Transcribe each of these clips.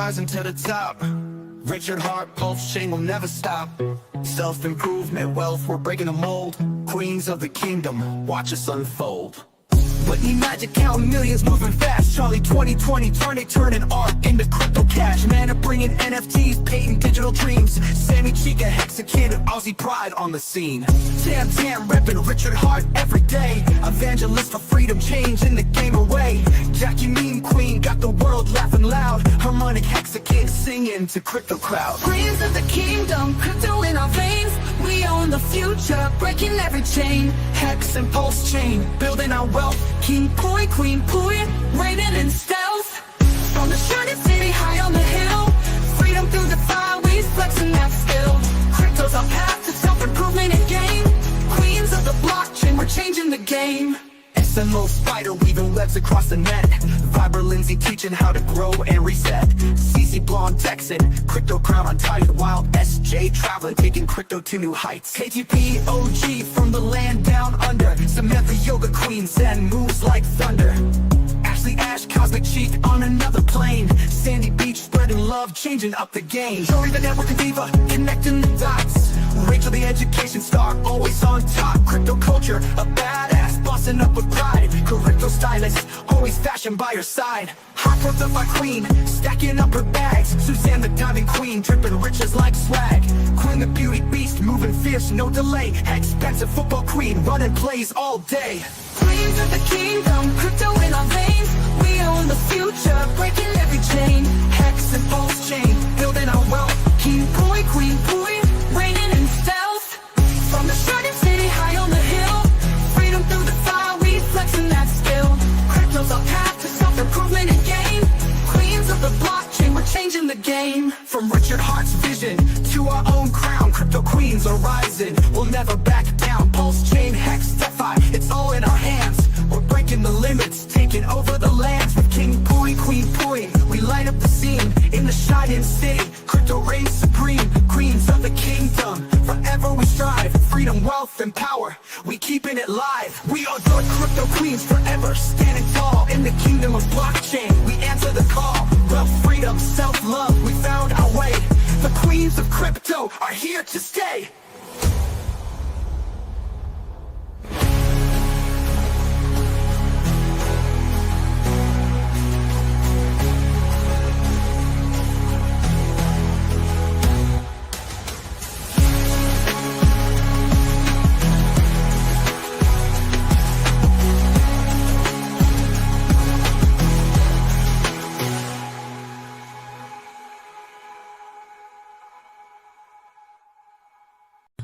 rising to the top. Richard Hart, pulse chain will never stop. Self-improvement, wealth, we're breaking the mold. Queens of the kingdom, watch us unfold. But need magic, counting millions, moving fast. Charlie 2020, turning art into crypto cash. Man, I'm bringing NFTs, painting digital dreams. Sammy Chica, Hexa Kid, Aussie pride on the scene. Tam, repping Richard Hart every day. Evangelist for freedom, changing the game away. Jackie Mean Queen, got the world laughing loud. Harmonic Hexa Kid, singing to crypto crowd. Queens of the kingdom, crypto in our veins. We own the future, breaking every chain. Hex and pulse chain, building our wealth. King Pooie, Queen Pooie, reigning in stealth. From the shining city high on the hill, Freedom through the fire, we flexing that skill. crypto's our path to self-improvement and gain. Queens of the blockchain, we're changing the game. SMO spider weaving webs across the net. Vibra Lindsay teaching how to grow and reset. CC Blonde Texan, crypto crown on tight. Wild SJ traveling, taking crypto to new heights. KTP OG from the land down under. Samantha Yoga Queen, Zen moves like thunder. Ashley Ash, Cosmic Chic on another plane. Sandy Beach spreading love, changing up the game. Jory the network diva, connecting the dots. Rachel the education star, always on top. Crypto culture, a badass, bossing up with pride. Crypto stylist, always fashion by her side. Hot by queen, stacking up her bags. Suzanne the diamond queen, dripping riches like swag. Queen the beauty beast, moving fierce, no delay. Expensive football queen, running plays all day. Queens of the kingdom, crypto in our veins. We own the future, breaking every chain. Hex and pulse chain, building our wealth. King Pooie, Queen Pooie, reigning in stealth. From the shining city high on the hill, Freedom through the fire, we flexing that skill. crypto's our path to self-improvement and gain. Queens of the blockchain, we're changing the game. From Richard Hart's vision to our own crown, crypto queens are rising, we'll never back down. Pulse chain, Hex, DeFi, it's all in our hands. We're breaking the limits, taking over the lands. With King Pooie, Queen Pooie, we light up the scene. In the shining city, crypto reigns supreme. Queens of the kingdom, forever we strive. Freedom, wealth, and power, we keeping it live. We are the crypto queens, forever standing tall. In the kingdom of blockchain, we answer the call. Wealth, freedom, self-love, we found our way. The queens of crypto are here to stay.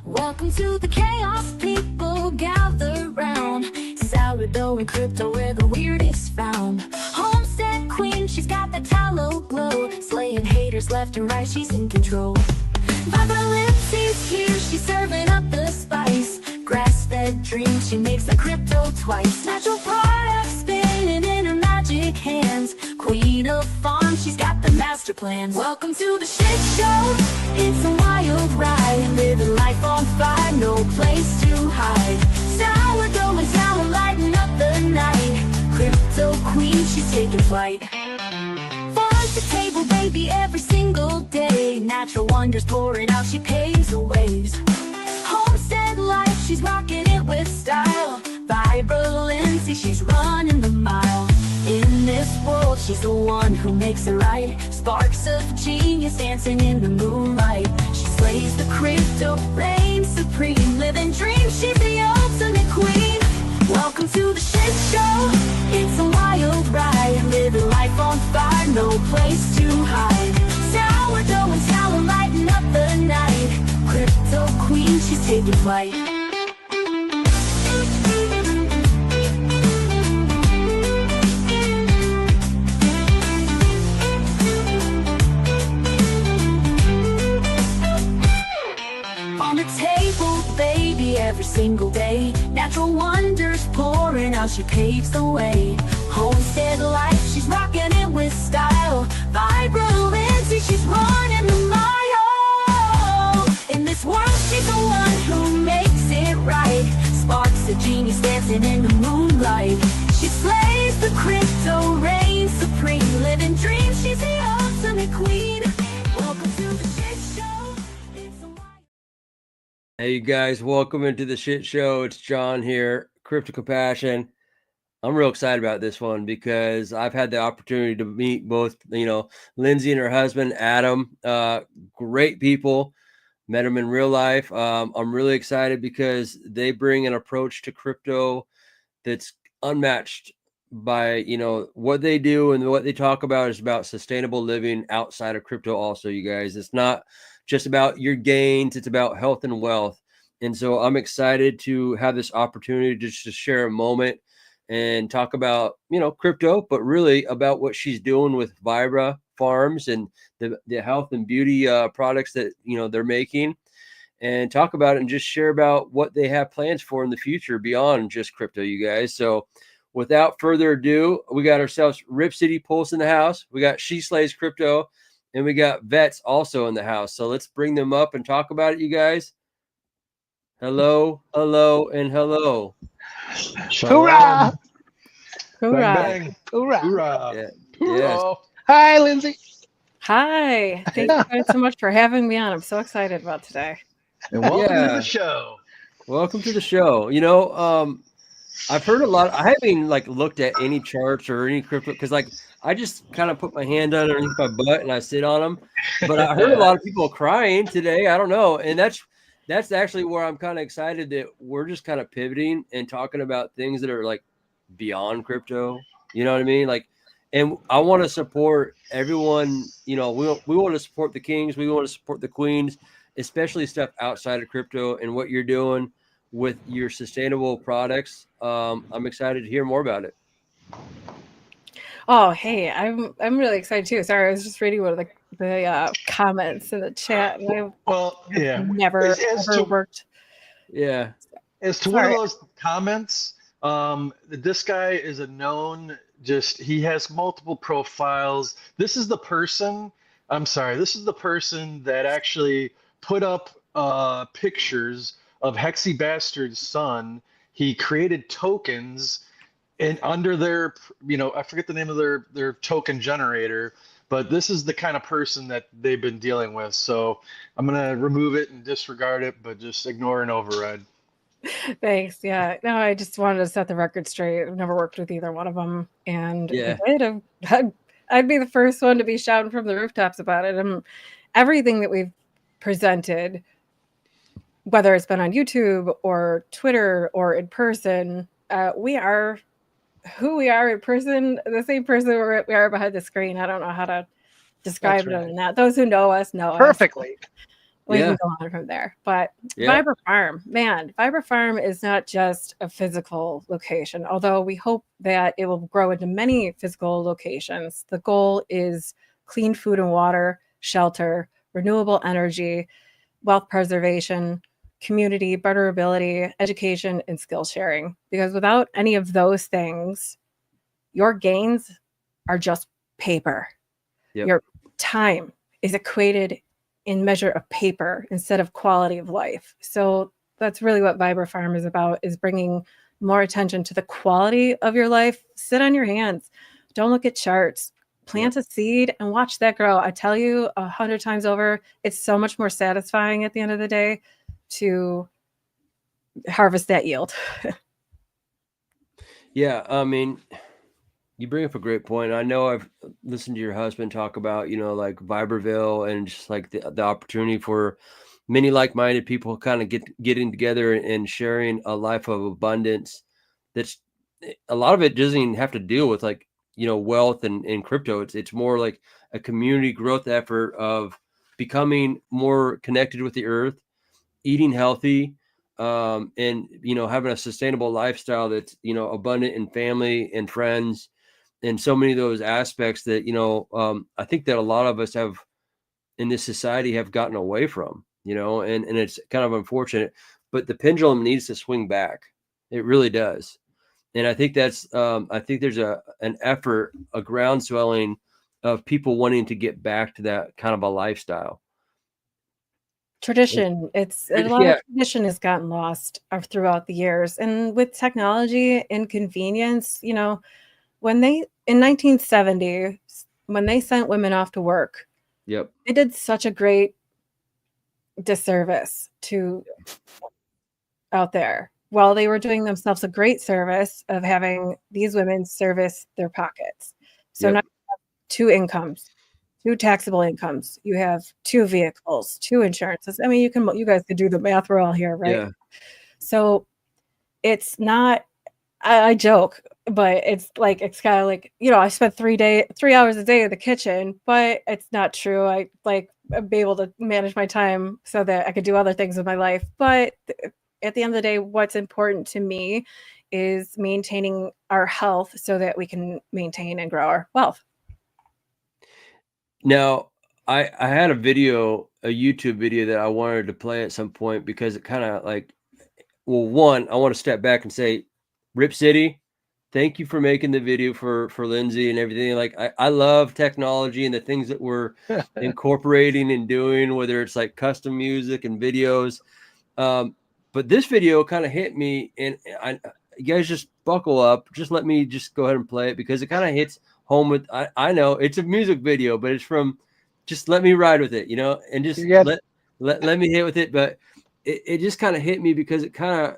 Welcome to the chaos, people gather round. Sourdough and crypto, where the weirdest found. Homestead queen, she's got that tallow glow. Slaying haters left and right, she's in control. Vibra Lindsay's here, she's serving up the spice. Grass-fed dreams, she makes the crypto twice. Natural products spinning in her magic hands. Queen of farms, she's got the master plan. Welcome to the shit show, it's a wild ride. Living life on fire, no place to hide. Sourdough and talent lighting up the night. Crypto queen, she's taking flight. Farm to table, baby, every single day. Natural wonders pouring out, she paves the ways. Homestead life, she's rocking it with style. Vibra Lindsay, she's running the mile. In this world, she's the one who makes it right. Sparks of genius dancing in the moonlight. She slays the crypto, reigns supreme. Living dreams, she's the ultimate queen. Welcome to the shit show, it's a wild ride. Living life on fire, no place to hide. Sourdough and talent lighting up the night. Crypto queen, she's taking flight. Every single day, natural wonders pouring out, she paves the way. Homestead life, she's rocking it with style. Vibra Lindsay, she's running the mile. In this world, she's the one who makes it right. Sparks of genius dancing in the moonlight. She slays the crypto, reigns supreme. Living dreams, she's the ultimate queen. Welcome to the shit show. It's a Hey, you guys, welcome into the shit show. It's John here, Crypto Compassion. I'm real excited about this one because I've had the opportunity to meet both, Lindsay and her husband, Adam. Great people. Met them in real life. I'm really excited because they bring an approach to crypto that's unmatched by, what they do, and what they talk about is about sustainable living outside of crypto also, you guys. It's not just about your gains, it's about health and wealth. And so I'm excited to have this opportunity just to share a moment and talk about, crypto, but really about what she's doing with Vibra Farms and the health and beauty products that, they're making, and talk about it and just share about what they have plans for in the future beyond just crypto, you guys. So without further ado, we got ourselves Rip City Pulse in the house. We got SheSlaysCrypto, and we got Vets also in the house. So let's bring them up and talk about it, you guys. Hello, hello, and hello. Hoorah! Hoorah. Bang, bang. Hoorah. Hoorah. Yeah. Hoorah. Hi, Lindsay. Hi. Thank you guys so much for having me on. I'm so excited about today. And welcome to Yeah. the show. Welcome to the show. I've heard a lot. I haven't even looked at any charts or any crypto because I just kind of put my hand underneath my butt and I sit on them. But I heard a lot of people crying today. I don't know, and that's actually where I'm kind of excited that we're just kind of pivoting and talking about things that are beyond crypto. You know what I mean? And I want to support everyone. We want to support the kings. We want to support the queens, especially stuff outside of crypto and what you're doing with your sustainable products. I'm excited to hear more about it. Oh, hey, I'm really excited too. Sorry, I was just reading one of the comments in the chat, and I've never ever worked. Yeah. As to one of those comments, this guy is a known. He has multiple profiles. This is the person. This is the person that actually put up pictures of Hexy Bastard's son. He created tokens and under their, I forget the name of their token generator, but this is the kind of person that they've been dealing with. So I'm going to remove it and disregard it, but just ignore and override. Thanks. Yeah. No, I just wanted to set the record straight. I've never worked with either one of them. And Yeah. I'd be the first one to be shouting from the rooftops about it. And everything that we've presented, whether it's been on YouTube or Twitter or in person, we are who we are in person, the same person we are behind the screen. I don't know how to describe it other than that. Those who know us know Perfectly. us. We can go on from there. But Vibra Farm, man, Vibra Farm is not just a physical location, although we hope that it will grow into many physical locations. The goal is clean food and water, shelter, renewable energy, wealth preservation, community, barterability, education, and skill sharing. Because without any of those things, your gains are just paper. Yep. Your time is equated in measure of paper instead of quality of life. So that's really what Vibra Farm is about, is bringing more attention to the quality of your life. Sit on your hands. Don't look at charts. Plant a seed and watch that grow. I tell you 100 times over, it's so much more satisfying at the end of the day to harvest that yield. Yeah. I mean, you bring up a great point. I know I've listened to your husband talk about, Vibraville and just the opportunity for many like-minded people kind of getting together and sharing a life of abundance. That's a lot of it doesn't even have to deal with wealth and crypto. It's more like a community growth effort of becoming more connected with the earth, eating healthy, and having a sustainable lifestyle that's abundant in family and friends. And so many of those aspects that, I think that a lot of us have in this society have gotten away from, and it's kind of unfortunate, but the pendulum needs to swing back. It really does. And I think there's an effort, a groundswelling of people wanting to get back to that kind of a lifestyle. Tradition. It's a lot of tradition has gotten lost throughout the years. And with technology and convenience, in 1970, when they sent women off to work, Yep. They did such a great disservice to out there while they were doing themselves a great service of having these women service their pockets. So Yep. now you have 2 incomes, 2 taxable incomes. You have 2 vehicles, 2 insurances. I mean, you guys could do the math. We're all here, right? Yeah. So it's not. I joke, but it's kind of like, I spent 3 hours a day in the kitchen, but it's not true. I be able to manage my time so that I could do other things with my life. But at the end of the day, what's important to me is maintaining our health so that we can maintain and grow our wealth. Now, I had a YouTube video that I wanted to play at some point because it kind of like, well, one, I want to step back and say, Rip City, thank you for making the video for Lindsay and everything. Like, I love technology and the things that we're incorporating and doing, whether it's like custom music and videos. But this video kind of hit me, and you guys just buckle up. Just let me just go ahead and play it because it kind of hits home with. I know it's a music video, but it's from. Just let me ride with it, and just let me hit with it. But it just kind of hit me because it kind of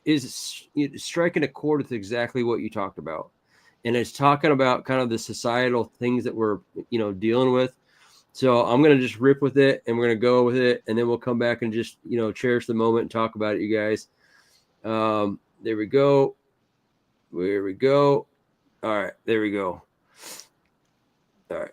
is striking a chord with exactly what you talked about, and it's talking about kind of the societal things that we're dealing with. So I'm going to just rip with it and we're going to go with it. And then we'll come back and just, cherish the moment and talk about it, you guys. There we go. There we go. All right. There we go. All right.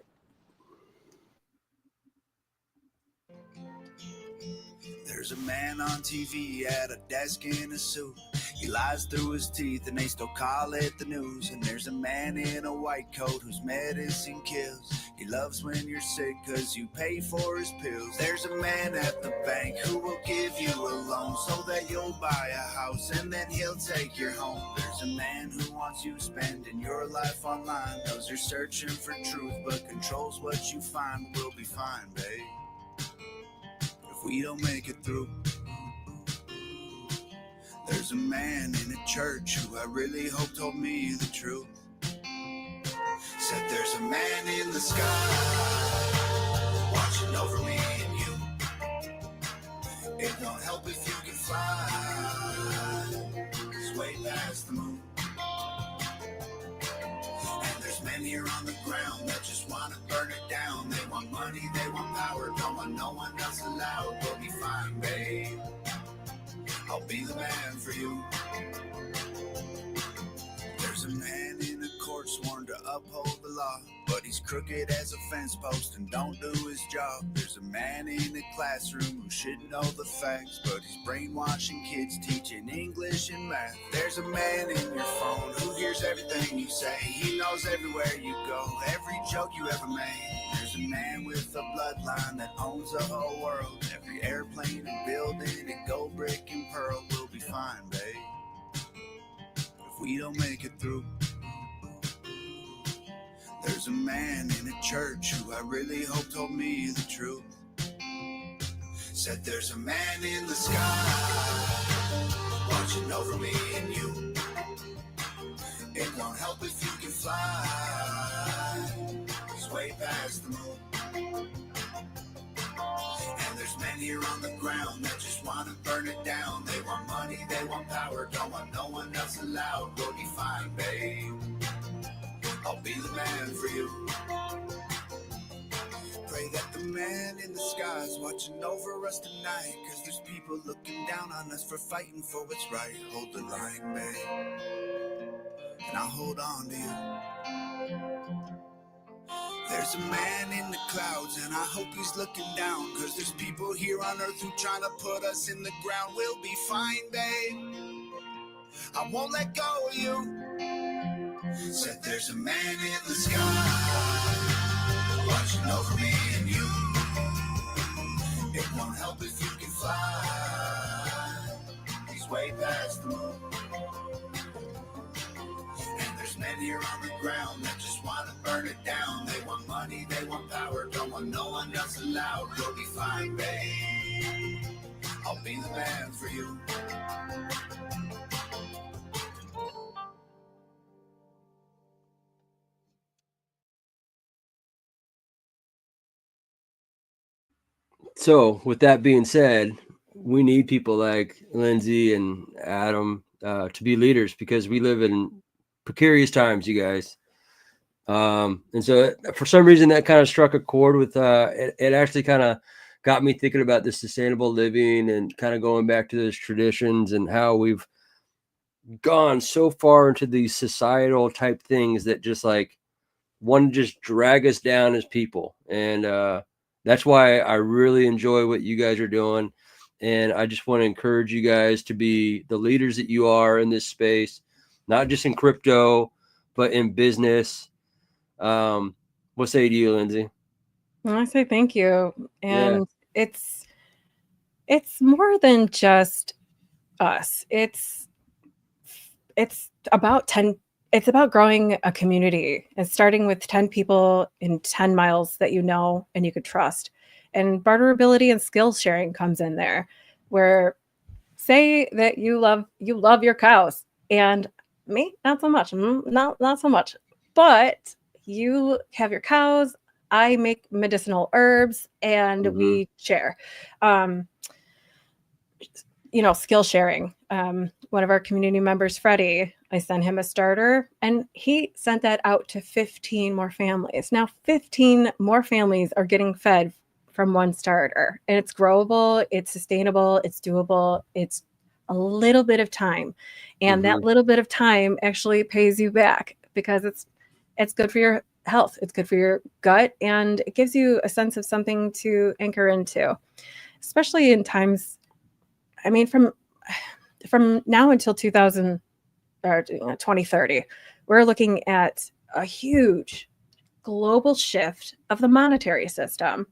There's a man on TV at a desk in a suit. He lies through his teeth and they still call it the news. And there's a man in a white coat whose medicine kills. He loves when you're sick cause you pay for his pills. There's a man at the bank who will give you a loan so that you'll buy a house and then he'll take your home. There's a man who wants you spending your life online, knows you're searching for truth but controls what you find. We'll be fine, babe, if we don't make it through. There's a man in a church who I really hope told me the truth. Said there's a man in the sky watching over me and you. It don't help if you can fly, it's way past the moon. And there's men here on the ground that just want to burn it down. They want money, they want power, don't want no one else allowed. We'll be fine, babe, I'll be the man for you. There's a man in a court sworn to uphold the law, but he's crooked as a fence post and don't do his job. There's a man in a classroom who should know the facts, but he's brainwashing kids, teaching English and math. There's a man in your phone who hears everything you say. He knows everywhere you go, every joke you ever made. There's a man with a bloodline that owns the whole world. Every airplane and building and gold, brick and pearl. We'll be fine, babe, if we don't make it through. There's a man in a church who I really hope told me the truth. Said there's a man in the sky watching over me and you. It won't help if you can fly, it's way past the moon. And there's men here on the ground that just want to burn it down. They want money, they want power, don't want no one else allowed. We'll be fine, babe, I'll be the man for you. Pray that the man in the sky's watching over us tonight, cause there's people looking down on us for fighting for what's right. Hold the line, babe, and I'll hold on to you. There's a man in the clouds and I hope he's looking down, cause there's people here on earth who trying to put us in the ground. We'll be fine, babe, I won't let go of you. Said there's a man in the sky watching over me and you. It won't help if you can fly, he's way past the moon. And there's men here on the ground that just want to burn it down. They want money, they want power, don't want no one else allowed. We'll be fine, babe, I'll be the man for you. So with that being said, we need people like Lindsay and Adam to be leaders, because we live in precarious times, you guys. And so for some reason that kind of struck a chord with it actually kind of got me thinking about this sustainable living and kind of going back to those traditions and how we've gone so far into these societal type things that just like want to just drag us down as people. And that's why I really enjoy what you guys are doing. And I just want to encourage you guys to be the leaders that you are in this space, not just in crypto, but in business. What say to you, Lindsay? Well, I say thank you. Yeah. And it's more than just us. It's about 10, it's about growing a community and starting with 10 people in 10 miles that you know and you could trust. And barterability and skill sharing comes in there, where say that you love your cows, and me not so much, not so much, but you have your cows, I make medicinal herbs, and we share. Skill sharing. One of our community members, Freddie, I sent him a starter and he sent that out to 15 more families. Now 15 more families are getting fed from one starter, and it's growable, it's sustainable, it's doable, it's a little bit of time. And that little bit of time actually pays you back, because it's good for your health, it's good for your gut, and it gives you a sense of something to anchor into, especially in times. I mean, from now until 2030, we're looking at a huge global shift of the monetary system.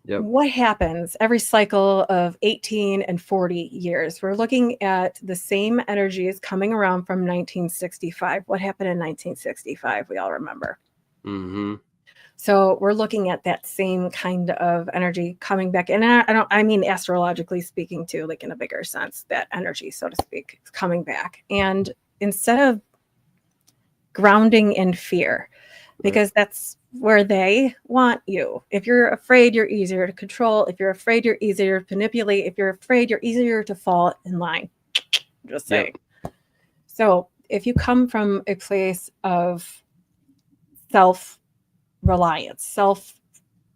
Yep. What happens every cycle of 18 and 40 years? We're looking at the same energies coming around from 1965. What happened in 1965? We all remember. So we're looking at that same kind of energy coming back. And I mean astrologically speaking too, like in a bigger sense, that energy, so to speak, is coming back. And instead of grounding in fear, because that's where they want you. If you're afraid, you're easier to control. If you're afraid, you're easier to manipulate. If you're afraid, you're easier to fall in line. Just saying. Yep. So if you come from a place of self-reliance,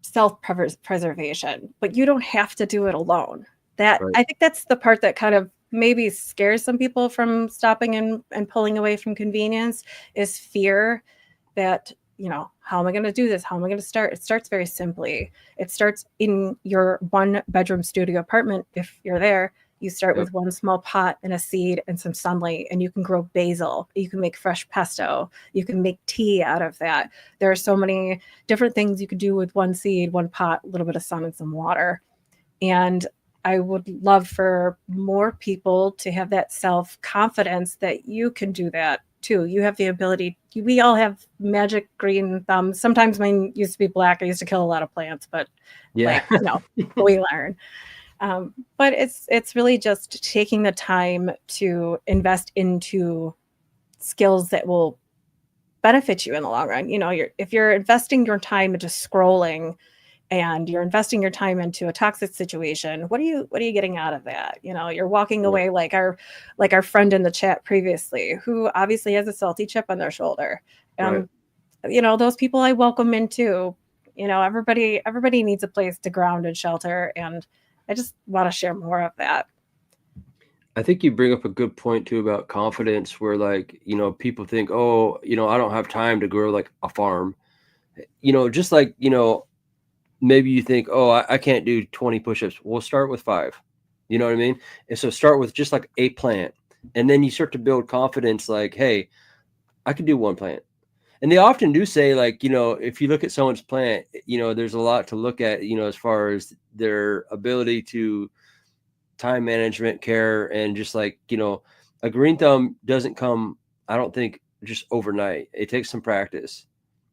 self-preservation, but you don't have to do it alone. I think that's the part that kind of maybe scares some people from stopping and pulling away from convenience, is fear that, how am I going to do this? How am I going to start? It starts very simply. It starts in your 1-bedroom studio apartment. If you're there, you start with one small pot and a seed and some sunlight, and you can grow basil. You can make fresh pesto. You can make tea out of that. There are so many different things you could do with one seed, one pot, a little bit of sun and some water. And I would love for more people to have that self-confidence that you can do that too. You have the ability. We all have magic green thumbs. Sometimes mine used to be black. I used to kill a lot of plants, but we learn. But it's really just taking the time to invest into skills that will benefit you in the long run. If you're investing your time into scrolling and you're investing your time into a toxic situation, what are you getting out of that? You're walking away like our friend in the chat previously, who obviously has a salty chip on their shoulder. Those people I welcome in too. Everybody needs a place to ground and shelter, and I just want to share more of that. I think you bring up a good point too about confidence, where people think, oh, I don't have time to grow like a farm. Just like, maybe you think, oh, I can't do 20 push-ups. We'll start with 5. You know what I mean? And so start with just like a plant. And then you start to build confidence like, hey, I can do 1 plant. And they often do say, like, if you look at someone's plant, there's a lot to look at, as far as their ability to time management, care, and just like, a green thumb doesn't come, I don't think, just overnight. It takes some practice.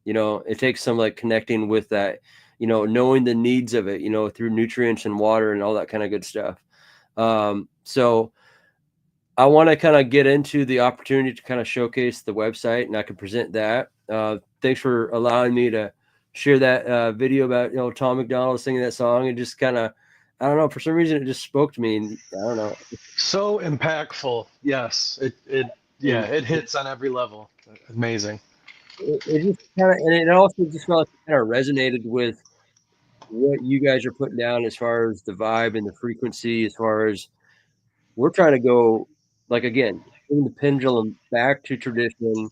It takes some like connecting with that, knowing the needs of it, through nutrients and water and all that kind of good stuff. So I want to kind of get into the opportunity to kind of showcase the website, and I can present that. Thanks for allowing me to share that video about, Tom McDonald singing that song, and just kind of, I don't know, for some reason it just spoke to me, and I don't know. So impactful. Yes. It hits on every level. Amazing. It just kind of, and it also just felt like it kind of resonated with what you guys are putting down as far as the vibe and the frequency, as far as we're trying to go, like, again, bring the pendulum back to tradition.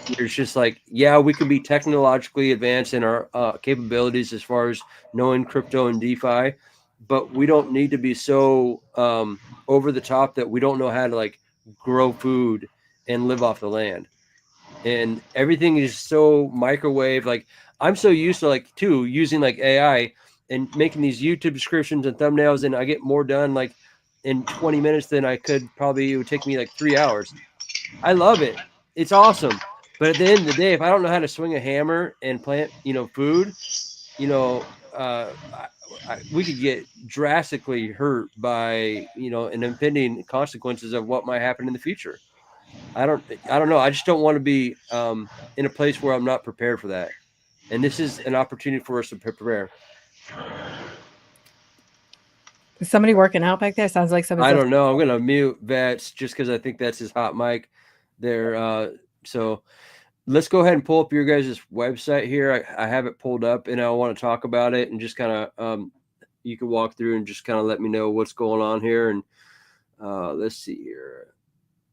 It's just like, yeah, we can be technologically advanced in our capabilities as far as knowing crypto and DeFi, but we don't need to be so over the top that we don't know how to like grow food and live off the land. And everything is so microwave. Like, I'm so used to like using like AI and making these YouTube descriptions and thumbnails, and I get more done like in 20 minutes than I could probably. It would take me like 3 hours. I love it. It's awesome. But at the end of the day, if I don't know how to swing a hammer and plant, food, we could get drastically hurt by, an impending consequences of what might happen in the future. I don't know. I just don't want to be in a place where I'm not prepared for that. And this is an opportunity for us to prepare. Is somebody working out back there? Sounds like somebody. I don't know. I'm going to mute Vets just because I think that's his hot mic there. So let's go ahead and pull up your guys' website here. I have it pulled up, and I want to talk about it and just kind of you can walk through and just kind of let me know what's going on here. And let's see here.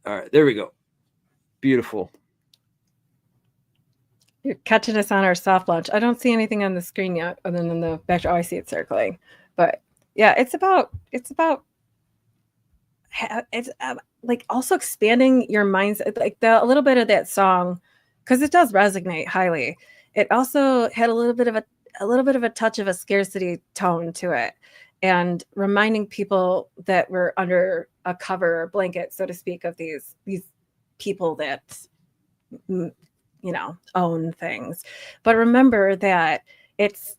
All right, there we go. Beautiful. You're catching us on our soft launch. I don't see anything on the screen yet other than the back. Oh, I see it circling. But yeah, it's like also expanding your mindset, like a little bit of that song, because it does resonate highly. It also had a little bit of a touch of a scarcity tone to it, and reminding people that we're under a cover or blanket, so to speak, of these people that own things. But remember that it's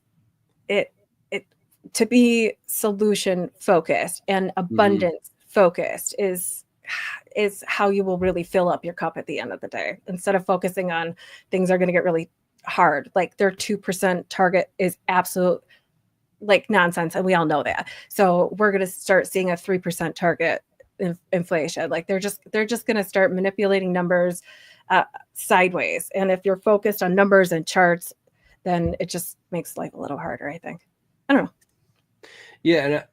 to be solution focused and abundance focused is how you will really fill up your cup at the end of the day, instead of focusing on things are going to get really hard. Like their 2% target is absolute like nonsense, and we all know that. So we're going to start seeing a 3% target inflation. Like they're just going to start manipulating numbers sideways. And if you're focused on numbers and charts, then it just makes life a little harder, I think. I don't know. Yeah, and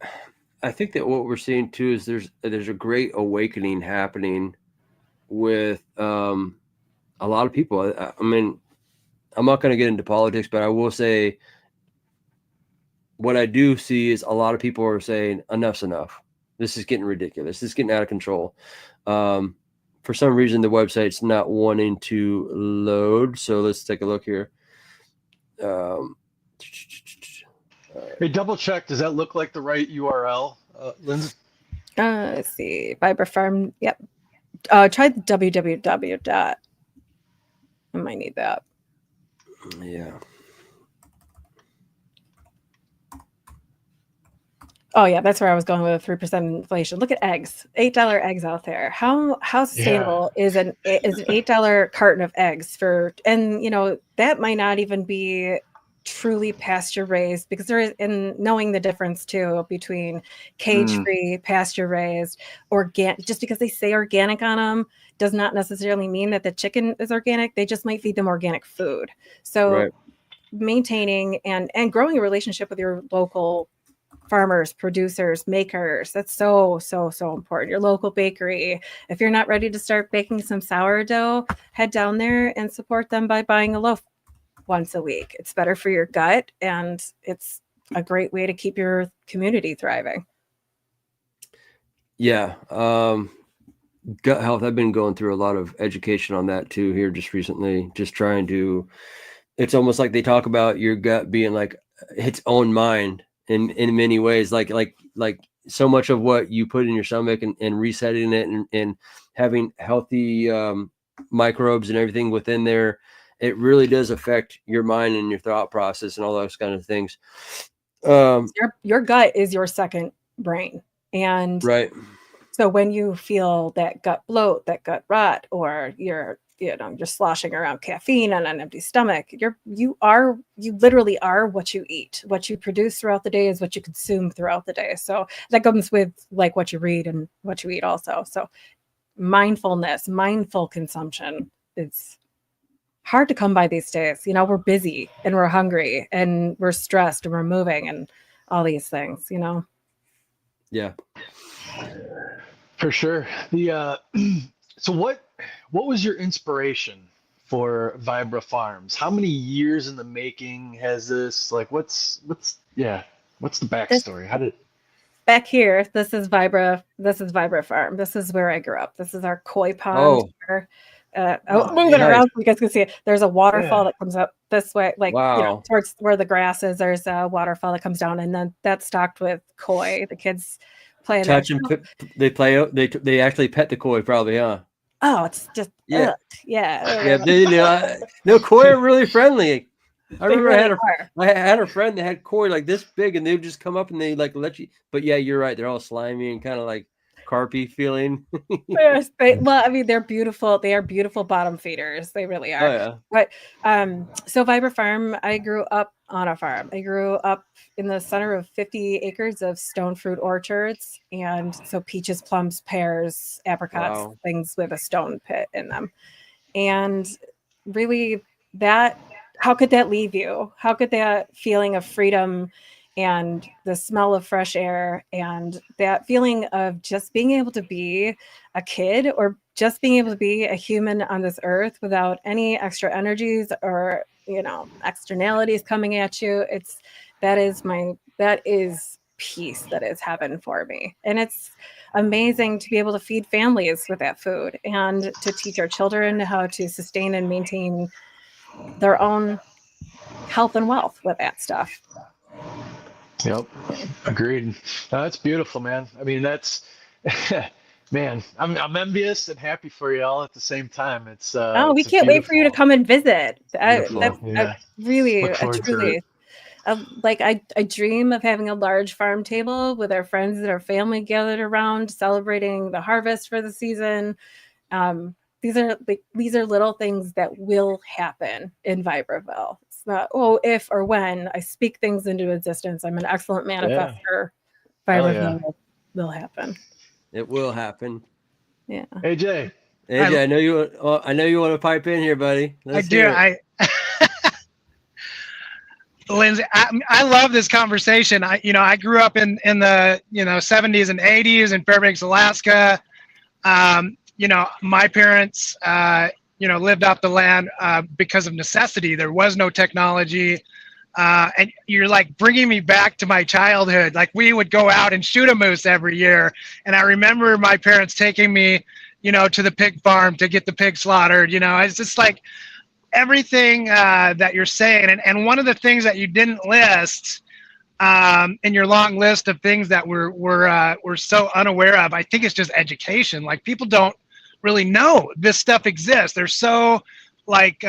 I think that what we're seeing too is there's a great awakening happening with a lot of people. I mean, I'm not going to get into politics, but I will say what I do see is a lot of people are saying enough's enough. This is getting ridiculous. This is getting out of control. For some reason, the website's not wanting to load. So let's take a look here. Hey, double check. Does that look like the right URL, Lindsay? Let's see. Vibra Farm. Yep. Try the www. I might need that. Yeah. Oh yeah, that's where I was going with 3% inflation. Look at eggs, $8 eggs out there. How sustainable is an $8 carton of eggs for? And that might not even be truly pasture raised, because there is, in knowing the difference too between cage free, pasture raised, organic. Just because they say organic on them does not necessarily mean that the chicken is organic. They just might feed them organic food. So Right. Maintaining and growing a relationship with your local farmers, producers, makers, that's so important. Your local bakery. If you're not ready to start baking some sourdough, head down there and support them by buying a loaf once a week. It's better for your gut, and it's a great way to keep your community thriving. Yeah. Gut health. I've been going through a lot of education on that too here just recently, just trying to, it's almost like they talk about your gut being like its own mind in many ways, like so much of what you put in your stomach and resetting it and having healthy microbes and everything within there, it really does affect your mind and your thought process and all those kind of things. Your gut is your second brain. And right. So when you feel that gut bloat, that gut rot, or you're sloshing around caffeine on an empty stomach, you literally are what you eat. What you produce throughout the day is what you consume throughout the day. So that comes with like what you read and what you eat also. So mindfulness, mindful consumption, it's hard to come by these days. We're busy and we're hungry and we're stressed and we're moving and all these things, Yeah. For sure. So what was your inspiration for Vibra Farms? How many years in the making has this? Like, what's the backstory? How did back here? This is Vibra Farm. This is where I grew up. This is our koi pond. Moving around so you guys can see it. There's a waterfall that comes up this way, like towards where the grass is. There's a waterfall that comes down, and then that's stocked with koi. The kids play touch and they play. They actually pet the koi, probably, huh? Oh, it's just yeah. Yeah. No, koi are really friendly. I remember really I had a friend that had koi like this big, and they would just come up and they like let you. But yeah, you're right. They're all slimy and kind of like carpy feeling. Yes, they're beautiful. They are beautiful bottom feeders. They really are. Oh, yeah. But so Vibra Farm, I grew up on a farm. I grew up in the center of 50 acres of stone fruit orchards, and so peaches, plums, pears, apricots, things with a stone pit in them. And really, how could that leave you? How could that feeling of freedom and the smell of fresh air and that feeling of just being able to be a kid or just being able to be a human on this earth without any extra energies or, externalities coming at you. That is peace. That is heaven for me. And it's amazing to be able to feed families with that food and to teach our children how to sustain and maintain their own health and wealth with that stuff. Yep. Agreed. No, that's beautiful, man. I mean, that's, man, I'm envious and happy for you all at the same time. It's, we can't wait for you to come and visit. I dream of having a large farm table with our friends and our family gathered around, celebrating the harvest for the season. These are little things that will happen in Vibraville. It's not, if or when. I speak things into existence. I'm an excellent manifestor. Vibraville will happen. It will happen. Yeah. AJ, I know you. I know you want to pipe in here, buddy. I do. Lindsay, I love this conversation. I grew up in the 70s and 80s in Fairbanks, Alaska. My parents, lived off the land because of necessity. There was no technology. And you're like bringing me back to my childhood. Like we would go out and shoot a moose every year. And I remember my parents taking me, to the pig farm to get the pig slaughtered. It's just like everything that you're saying. And one of the things that you didn't list in your long list of things that we're so unaware of, I think it's just education. Like people don't really know this stuff exists. They're so like,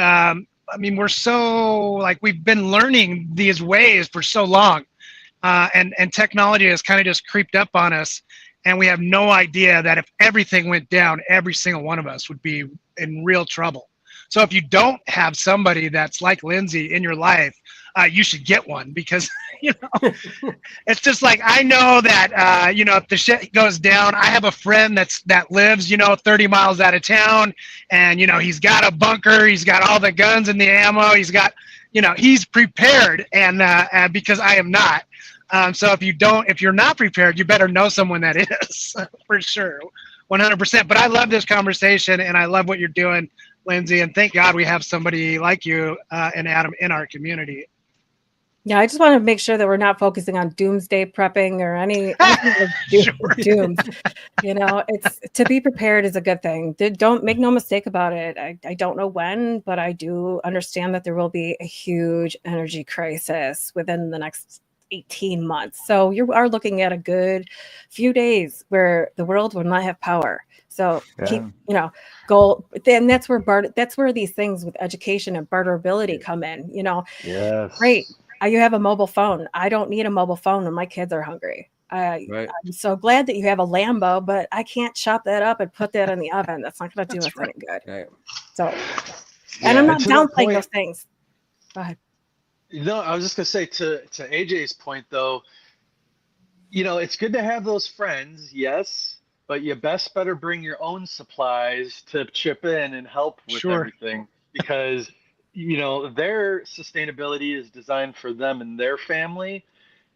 we're so like we've been learning these ways for so long, and technology has kind of just creeped up on us, and we have no idea that if everything went down, every single one of us would be in real trouble. So if you don't have somebody that's like Lindsay in your life, you should get one because, it's just like, I know that, if the shit goes down, I have a friend that lives, 30 miles out of town and, he's got a bunker, he's got all the guns and the ammo, he's got, he's prepared and because I am not. So if you're not prepared, you better know someone that is for sure. 100%. But I love this conversation and I love what you're doing, Lindsay, and thank God we have somebody like you and Adam in our community. Yeah, I just want to make sure that we're not focusing on doomsday prepping or anything doom. It's to be prepared is a good thing. Don't make no mistake about it. I don't know when, but I do understand that there will be a huge energy crisis within the next 18 months. So you are looking at a good few days where the world will not have power. So keep, goal. Then that's where these things with education and barterability come in. Yes. Great. You have a mobile phone. I don't need a mobile phone when my kids are hungry. Right. I'm so glad that you have a Lambo, but I can't chop that up and put that in the oven. That's not going to do us any good. Right. So, Yeah, and I'm not to that downplaying point, those things. Go ahead. I was just gonna say to AJ's point though, it's good to have those friends, yes, but you best better bring your own supplies to chip in and help with Sure. everything because their sustainability is designed for them and their family,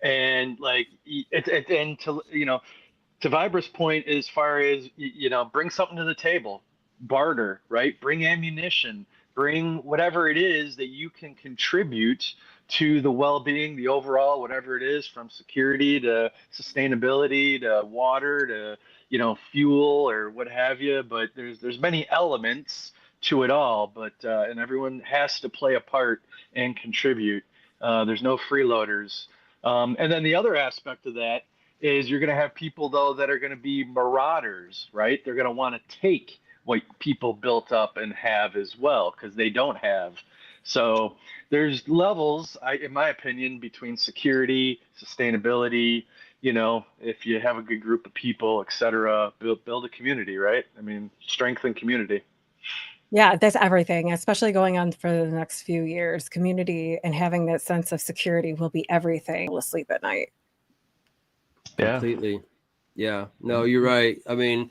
and like and to Vibra's point, as far as bring something to the table, barter, right? Bring ammunition, bring whatever it is that you can contribute to the well-being, the overall, whatever it is, from security to sustainability to water to fuel or what have you. But there's many elements to it all, but and everyone has to play a part and contribute. There's no freeloaders. And then the other aspect of that is you're going to have people though that are going to be marauders, right? They're going to want to take what people built up and have as well because they don't have. So there's levels, in my opinion, between security, sustainability. If you have a good group of people, et cetera, build a community, right? I mean, strengthen community. Yeah, that's everything, especially going on for the next few years. Community and having that sense of security will be everything to sleep at night. Yeah. Completely. Yeah. No, you're right. I mean,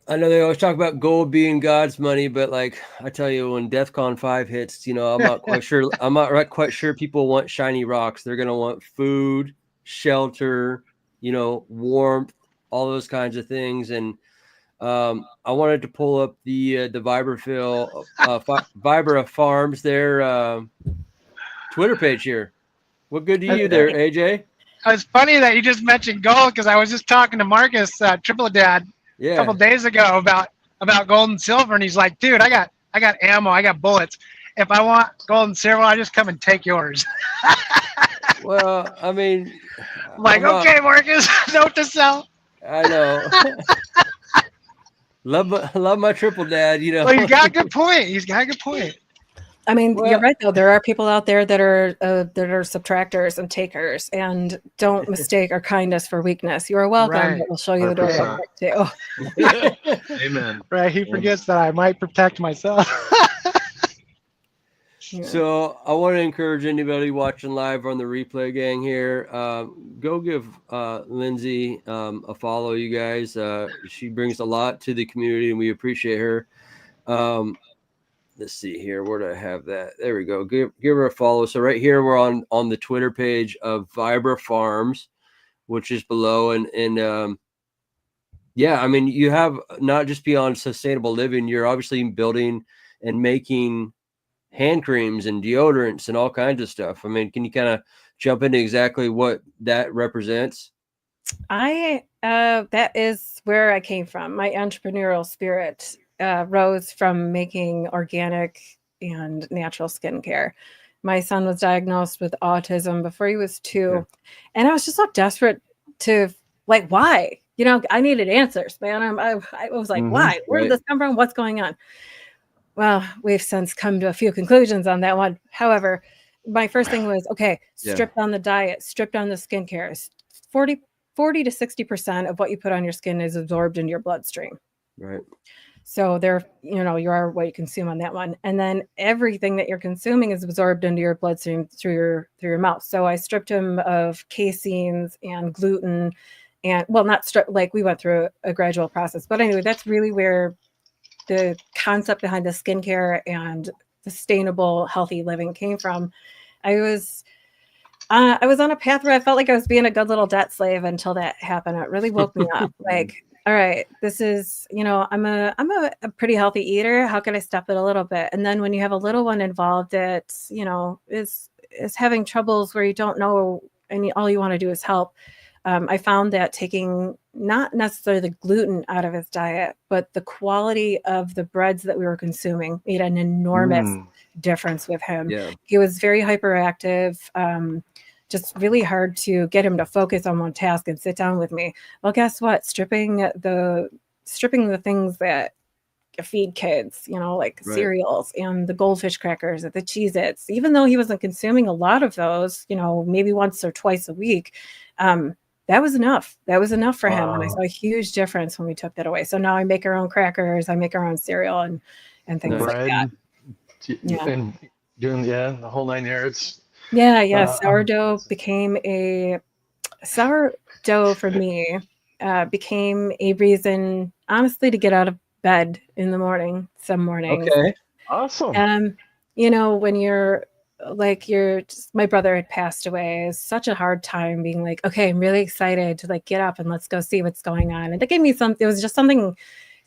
I know they always talk about gold being God's money, but like I tell you, when DEFCON 5 hits, I'm not quite sure. I'm not quite sure people want shiny rocks. They're gonna want food, shelter, warmth, all those kinds of things. And I wanted to pull up the Vibra Farms, their Twitter page here. What good to you there, AJ? It's funny that you just mentioned gold because I was just talking to Marcus, Triple Dad, a couple days ago about gold and silver, and he's like, "Dude, I got ammo, I got bullets. If I want gold and silver, I just come and take yours." Well, I mean, I'm like, okay, Marcus, note to self. I know. love my Triple Dad. Well, he's got a good point. He's got a good point. I mean, you're right though. There are people out there that are subtractors and takers, and don't mistake our kindness for weakness. You are welcome, Right. but we'll show you the door real quick too. Amen. Right. He forgets that I might protect myself. Yeah. So I want to encourage anybody watching live on the replay gang here. Go give Lindsay a follow, you guys. She brings a lot to the community, and we appreciate her. Let's see here. Where do I have that? There we go. Give her a follow. So right here, we're on the Twitter page of Vibra Farms, which is below. And yeah, I mean, you have not just beyond sustainable living, you're obviously building and making hand creams and deodorants and all kinds of stuff. I mean, can you kind of jump into exactly what that represents? That is where I came from. My entrepreneurial spirit rose from making organic and natural skincare. My son was diagnosed with autism before he was 2, and I was just so desperate to why? I needed answers, man. I was like, why? Where did this come from? What's going on? Well, we've since come to a few conclusions on that one. However, my first thing was, strip down the diet, strip down the skincare. 40 to 60% of what you put on your skin is absorbed into your bloodstream. Right. So you are what you consume on that one. And then everything that you're consuming is absorbed into your bloodstream through your mouth. So I stripped him of caseins and gluten and, well, not strip, we went through a gradual process. But anyway, that's really where the concept behind the skincare and sustainable, healthy living came from. I was on a path where I felt like I was being a good little debt slave until that happened. It really woke me up. All right, this is, I'm a pretty healthy eater. How can I step it a little bit? And then when you have a little one involved, it, is having troubles where you don't know, and all you want to do is help. I found that taking not necessarily the gluten out of his diet, but the quality of the breads that we were consuming made an enormous difference with him. Yeah. He was very hyperactive. Just really hard to get him to focus on one task and sit down with me. Well, guess what? Stripping the things that feed kids, cereals and the goldfish crackers and the Cheez-Its, even though he wasn't consuming a lot of those, maybe once or twice a week, that was enough. That was enough for him. And I Wow. saw a huge difference when we took that away. So now I make our own crackers, I make our own cereal and things like that. Bread Yeah. and doing the whole 9 yards. Yeah. Uh, Sourdough for me became a reason, honestly, to get out of bed in the morning, some mornings. Okay. Awesome. When you're my brother had passed away. It's such a hard time being like, okay, I'm really excited to like get up and let's go see what's going on. And that gave me it was just something,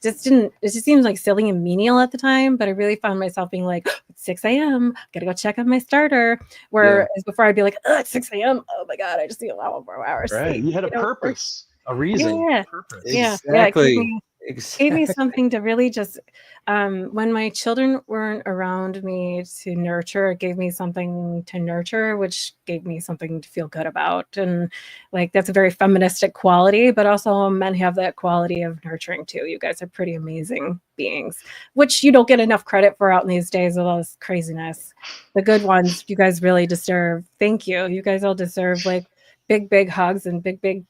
it just seemed like silly and menial at the time, but I really found myself being like, it's 6 a.m. Gotta go check on my starter. Whereas before I'd be like, it's 6 a.m. Oh my God, I just need a lot more hours. Right. Sleep. You had a purpose, a reason. Yeah. Purpose. Exactly. It gave me something to really just when my children weren't around me to nurture, it gave me something to nurture, which gave me something to feel good about. And like that's a very feministic quality, but also men have that quality of nurturing too. You guys are pretty amazing beings, which you don't get enough credit for out in these days with all this craziness. The good ones you guys really deserve. Thank you. You guys all deserve like big hugs and big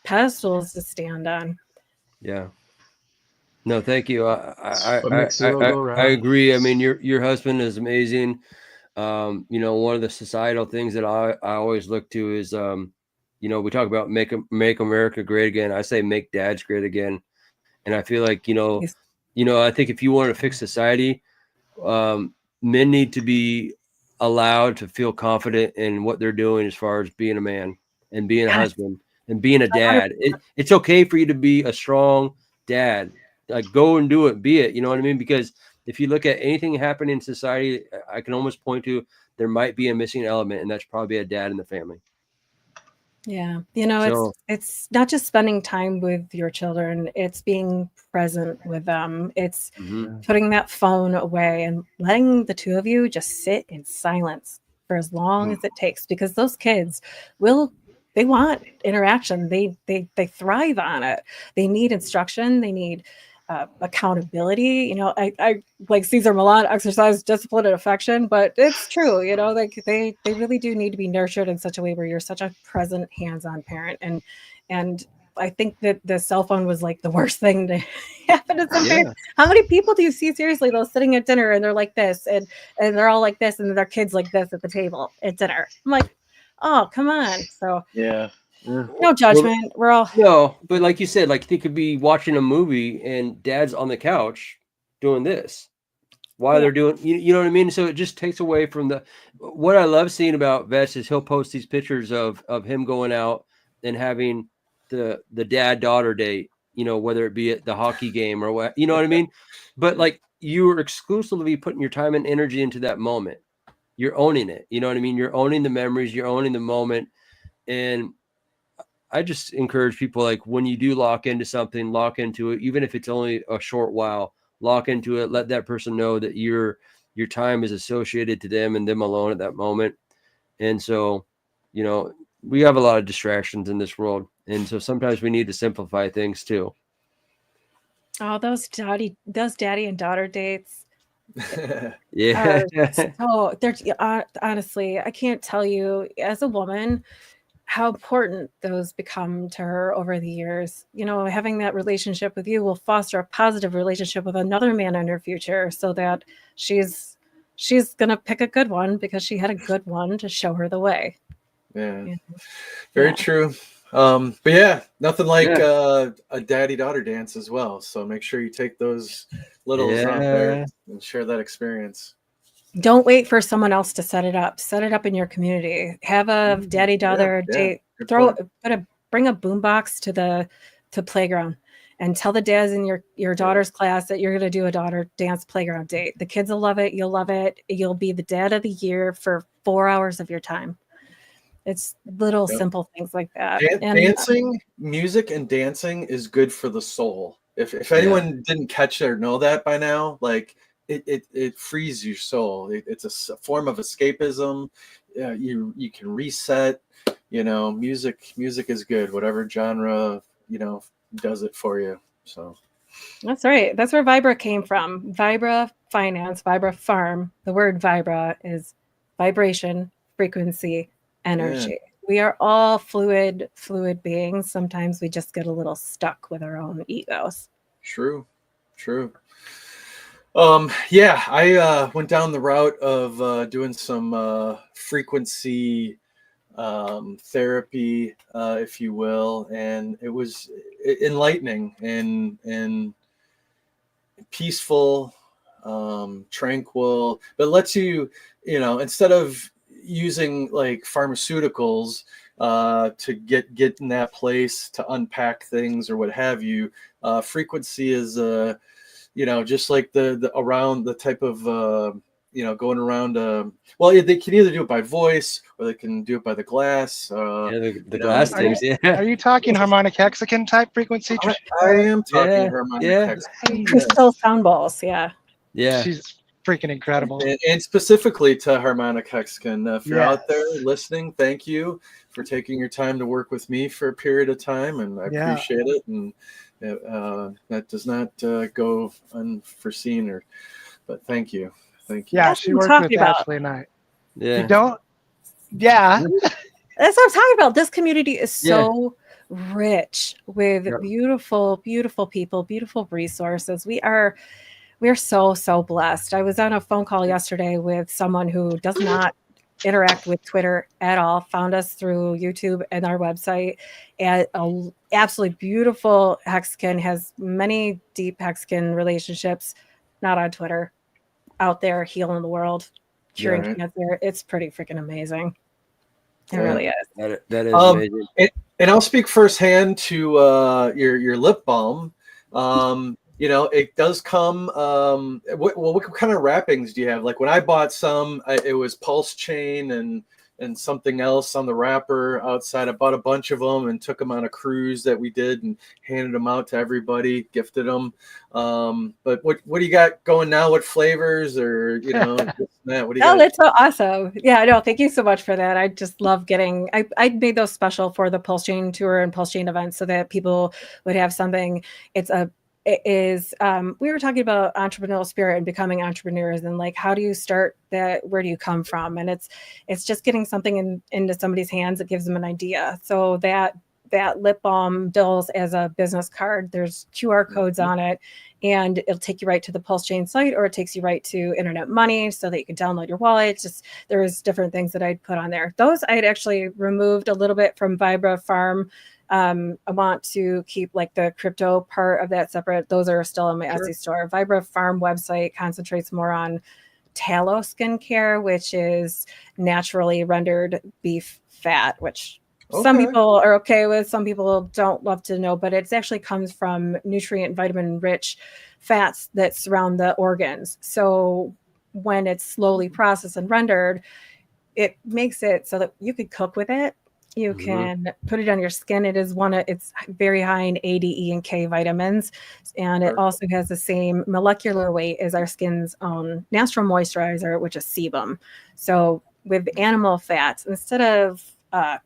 pedestals to stand on. Yeah. No, thank you. What makes the world go round. I agree. I mean, your husband is amazing. One of the societal things that I always look to is, we talk about make America great again. I say make dads great again. And I feel like, Yes. I think if you want to fix society, men need to be allowed to feel confident in what they're doing as far as being a man and being a husband and being a dad. It's okay for you to be a strong dad. Like go and do it, be it, you know what I mean? Because if you look at anything happening in society, I can almost point to there might be a missing element, and that's probably a dad in the family. Yeah. So- It's not just spending time with your children, it's being present with them. It's putting that phone away and letting the two of you just sit in silence for as long as it takes, because those kids they want interaction. They thrive on it. They need instruction. They need accountability. I like Cesar Millan, exercise, discipline, and affection, but it's true. Like they really do need to be nurtured in such a way where you're such a present, hands-on parent. And I think that the cell phone was like the worst thing to happen to some parents. How many people do you see seriously though sitting at dinner and they're like this and they're all like this and their kids like this at the table at dinner? I'm like, oh, come on. So no judgment. We're all but like you said, like they could be watching a movie and dad's on the couch doing this while they're doing, you know what I mean? So it just takes away from what I love seeing about Vets is he'll post these pictures of him going out and having the dad-daughter date, whether it be at the hockey game or what, you know what I mean? But like you are exclusively putting your time and energy into that moment. You're owning it. You know what I mean? You're owning the memories, you're owning the moment. And I just encourage people, like when you do lock into something, lock into it, even if it's only a short while, lock into it. Let that person know that your time is associated to them and them alone at that moment. And so, we have a lot of distractions in this world. And so sometimes we need to simplify things too. Oh, those daddy and daughter dates. Yeah. So honestly, I can't tell you as a woman how important those become to her over the years. Having that relationship with you will foster a positive relationship with another man in her future, so that she's gonna pick a good one because she had a good one to show her the way. Very true. But yeah, nothing like a daddy-daughter dance as well. So make sure you take those littles out there and share that experience. Don't wait for someone else to set it up. Set it up in your community. Have a daddy-daughter date. Bring a boombox to playground and tell the dads in your daughter's class that you're going to do a daughter dance playground date. The kids will love it. You'll love it. You'll be the dad of the year for 4 hours of your time. It's little simple things like that. Dancing, music and dancing is good for the soul. If anyone didn't catch it or know that by now, like it frees your soul. It's a form of escapism. You can reset. Music is good. Whatever genre does it for you. So that's right. That's where Vibra came from. Vibra Finance, Vibra Farm. The word Vibra is vibration, frequency, energy. We are all fluid beings. Sometimes we just get a little stuck with our own egos. True. Yeah, I went down the route of doing some frequency therapy, if you will, and it was enlightening and peaceful, tranquil, but lets you, instead of using like pharmaceuticals to get in that place to unpack things or what have you. Frequency is just like the around the type of going around. Well, they can either do it by voice or they can do it by the glass. The glass things. Are you talking harmonic hexagon type frequency? I am talking harmonic hexagon. Crystal sound balls. Yeah. She's freaking incredible. And specifically to harmonic hexagon, if you're out there listening, thank you for taking your time to work with me for a period of time, and I appreciate it. And that does not go unforeseen, but thank you. Yeah, she worked with Ashley and I. Yeah. You don't? Yeah. That's what I'm talking about. This community is so rich with beautiful people, beautiful resources. We're so blessed. I was on a phone call yesterday with someone who does not interact with Twitter at all, found us through YouTube and our website, and an absolutely beautiful hexagon, has many deep hexagon relationships, not on Twitter, out there healing the world, curing cancer. It's pretty freaking amazing. It really is. That is amazing. And I'll speak firsthand to your lip balm. It does come. What kind of wrappings do you have? Like when I bought some, it was pulse chain and something else on the wrapper outside. I bought a bunch of them and took them on a cruise that we did and handed them out to everybody, gifted them. But what do you got going now? What flavors or this and that? What do you got? That's so awesome. Yeah, no, thank you so much for that. I just love getting. I made those special for the Pulse Chain tour and Pulse Chain events so that people would have something. It is we were talking about entrepreneurial spirit and becoming entrepreneurs, and like, how do you start that? Where do you come from? And it's just getting something into somebody's hands that gives them an idea. So that lip balm bills as a business card. There's QR codes on it, and it'll take you right to the Pulse Chain site, or it takes you right to Internet Money so that you can download your wallet. There's different things that I'd put on there. Those I'd actually removed a little bit from Vibra Farm. I want to keep like the crypto part of that separate. Those are still in my Etsy store. Vibra Farm website concentrates more on tallow skincare, which is naturally rendered beef fat, which some people are okay with, some people don't love to know, but it actually comes from nutrient vitamin rich fats that surround the organs. So when it's slowly processed and rendered, it makes it so that you could cook with it. You can put it on your skin. It's very high in A, D, E, and K vitamins. And it also has the same molecular weight as our skin's own natural moisturizer, which is sebum. So with animal fats, instead of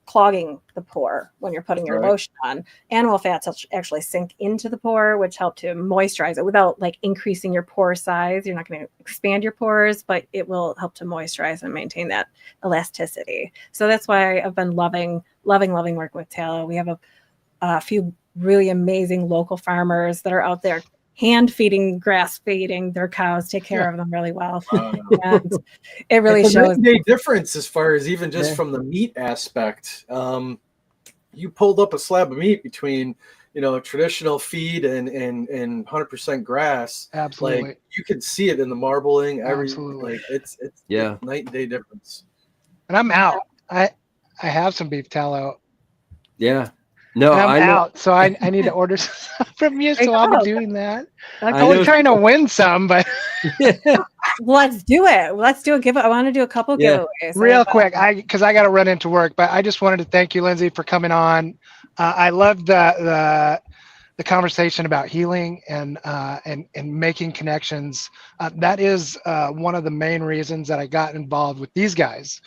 clogging the pore when you're putting your lotion on, animal fats actually sink into the pore, which help to moisturize it without like increasing your pore size. You're not going to expand your pores, but it will help to moisturize and maintain that elasticity. So that's why I've been loving working with tallow. We have a few really amazing local farmers that are out there hand feeding, grass feeding their cows, take care of them really well. And it really shows a difference as far as even just from the meat aspect. You pulled up a slab of meat between, traditional feed and 100% grass. Absolutely. Like you could see it in the marbling, Absolutely. like it's night and day difference. And I'm out. I have some beef tallow. Yeah. No, I'm out, so I need to order some from you. So I'll be doing that. I was trying to win some, but let's do it. Let's do a giveaway. I want to do a couple giveaways. Real quick, because I got to run into work. But I just wanted to thank you, Lindsay, for coming on. I loved the conversation about healing and making connections. That is one of the main reasons that I got involved with these guys.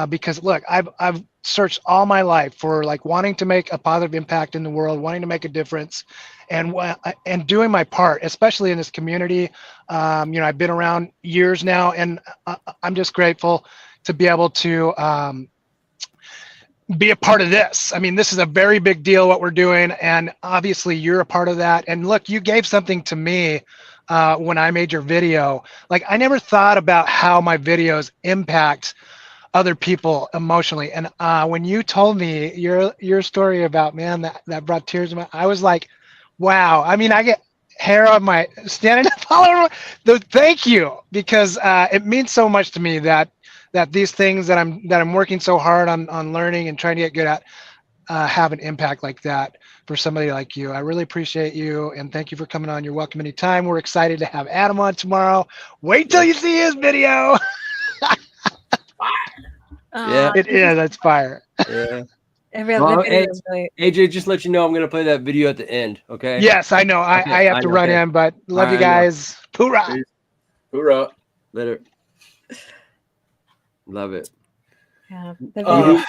Because look, I've searched all my life for like wanting to make a positive impact in the world, wanting to make a difference, and doing my part, especially in this community. I've been around years now, and I'm just grateful to be able to be a part of this. I mean, this is a very big deal what we're doing, and obviously you're a part of that. And look, you gave something to me when I made your video. Like, I never thought about how my videos impact other people emotionally. And when you told me your story about, man, that brought tears to my, I was like, wow. I mean, I get hair on my standing up all over. Thank you, because it means so much to me that these things that I'm working so hard on learning and trying to get good at have an impact like that for somebody like you. I really appreciate you, and thank you for coming on. You're welcome anytime. We're excited to have Adam on tomorrow. Wait till you see his video. Yeah. It is. That's fire. Yeah. The video is really... AJ, just let you know I'm gonna play that video at the end. Okay. Yes, I know. I have to run in, but love you guys. Hoorah! Hoorah! Later. Love it. Yeah, the video,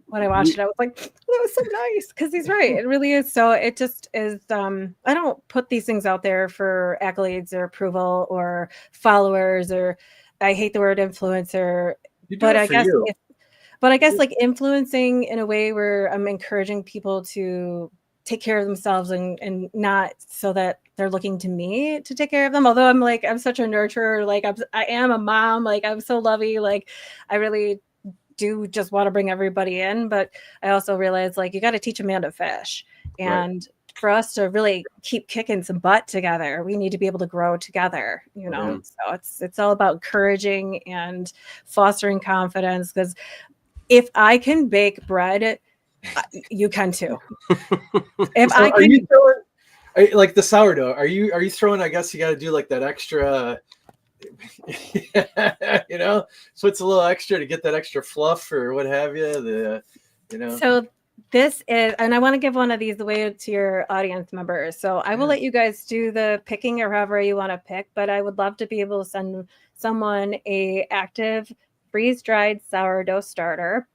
when I watched it, I was like, that was so nice, because he's right. It really is. So it just is. I don't put these things out there for accolades or approval or followers, or I hate the word influencer, but I guess like influencing in a way where I'm encouraging people to take care of themselves and not so that they're looking to me to take care of them. Although I'm such a nurturer, like I am a mom, like I'm so lovey, like I really do just want to bring everybody in, but I also realize, like, you got to teach a man to fish, and for us to really keep kicking some butt together, we need to be able to grow together, you know. So it's all about encouraging and fostering confidence, because if I can bake bread, you can too. If so I can, are you throwing, like the sourdough, are you throwing, I guess you got to do like that extra you know, so it's a little extra to get that extra fluff or what have you, so this is, and I want to give one of these away to your audience members, so I will let you guys do the picking or however you want to pick, but I would love to be able to send someone a active freeze-dried sourdough starter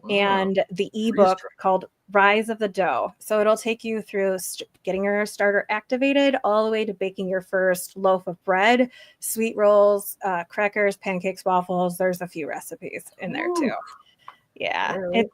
and the ebook called Rise of the Dough. So it'll take you through getting your starter activated all the way to baking your first loaf of bread, sweet rolls, crackers, pancakes, waffles. There's a few recipes in there too. Yeah, I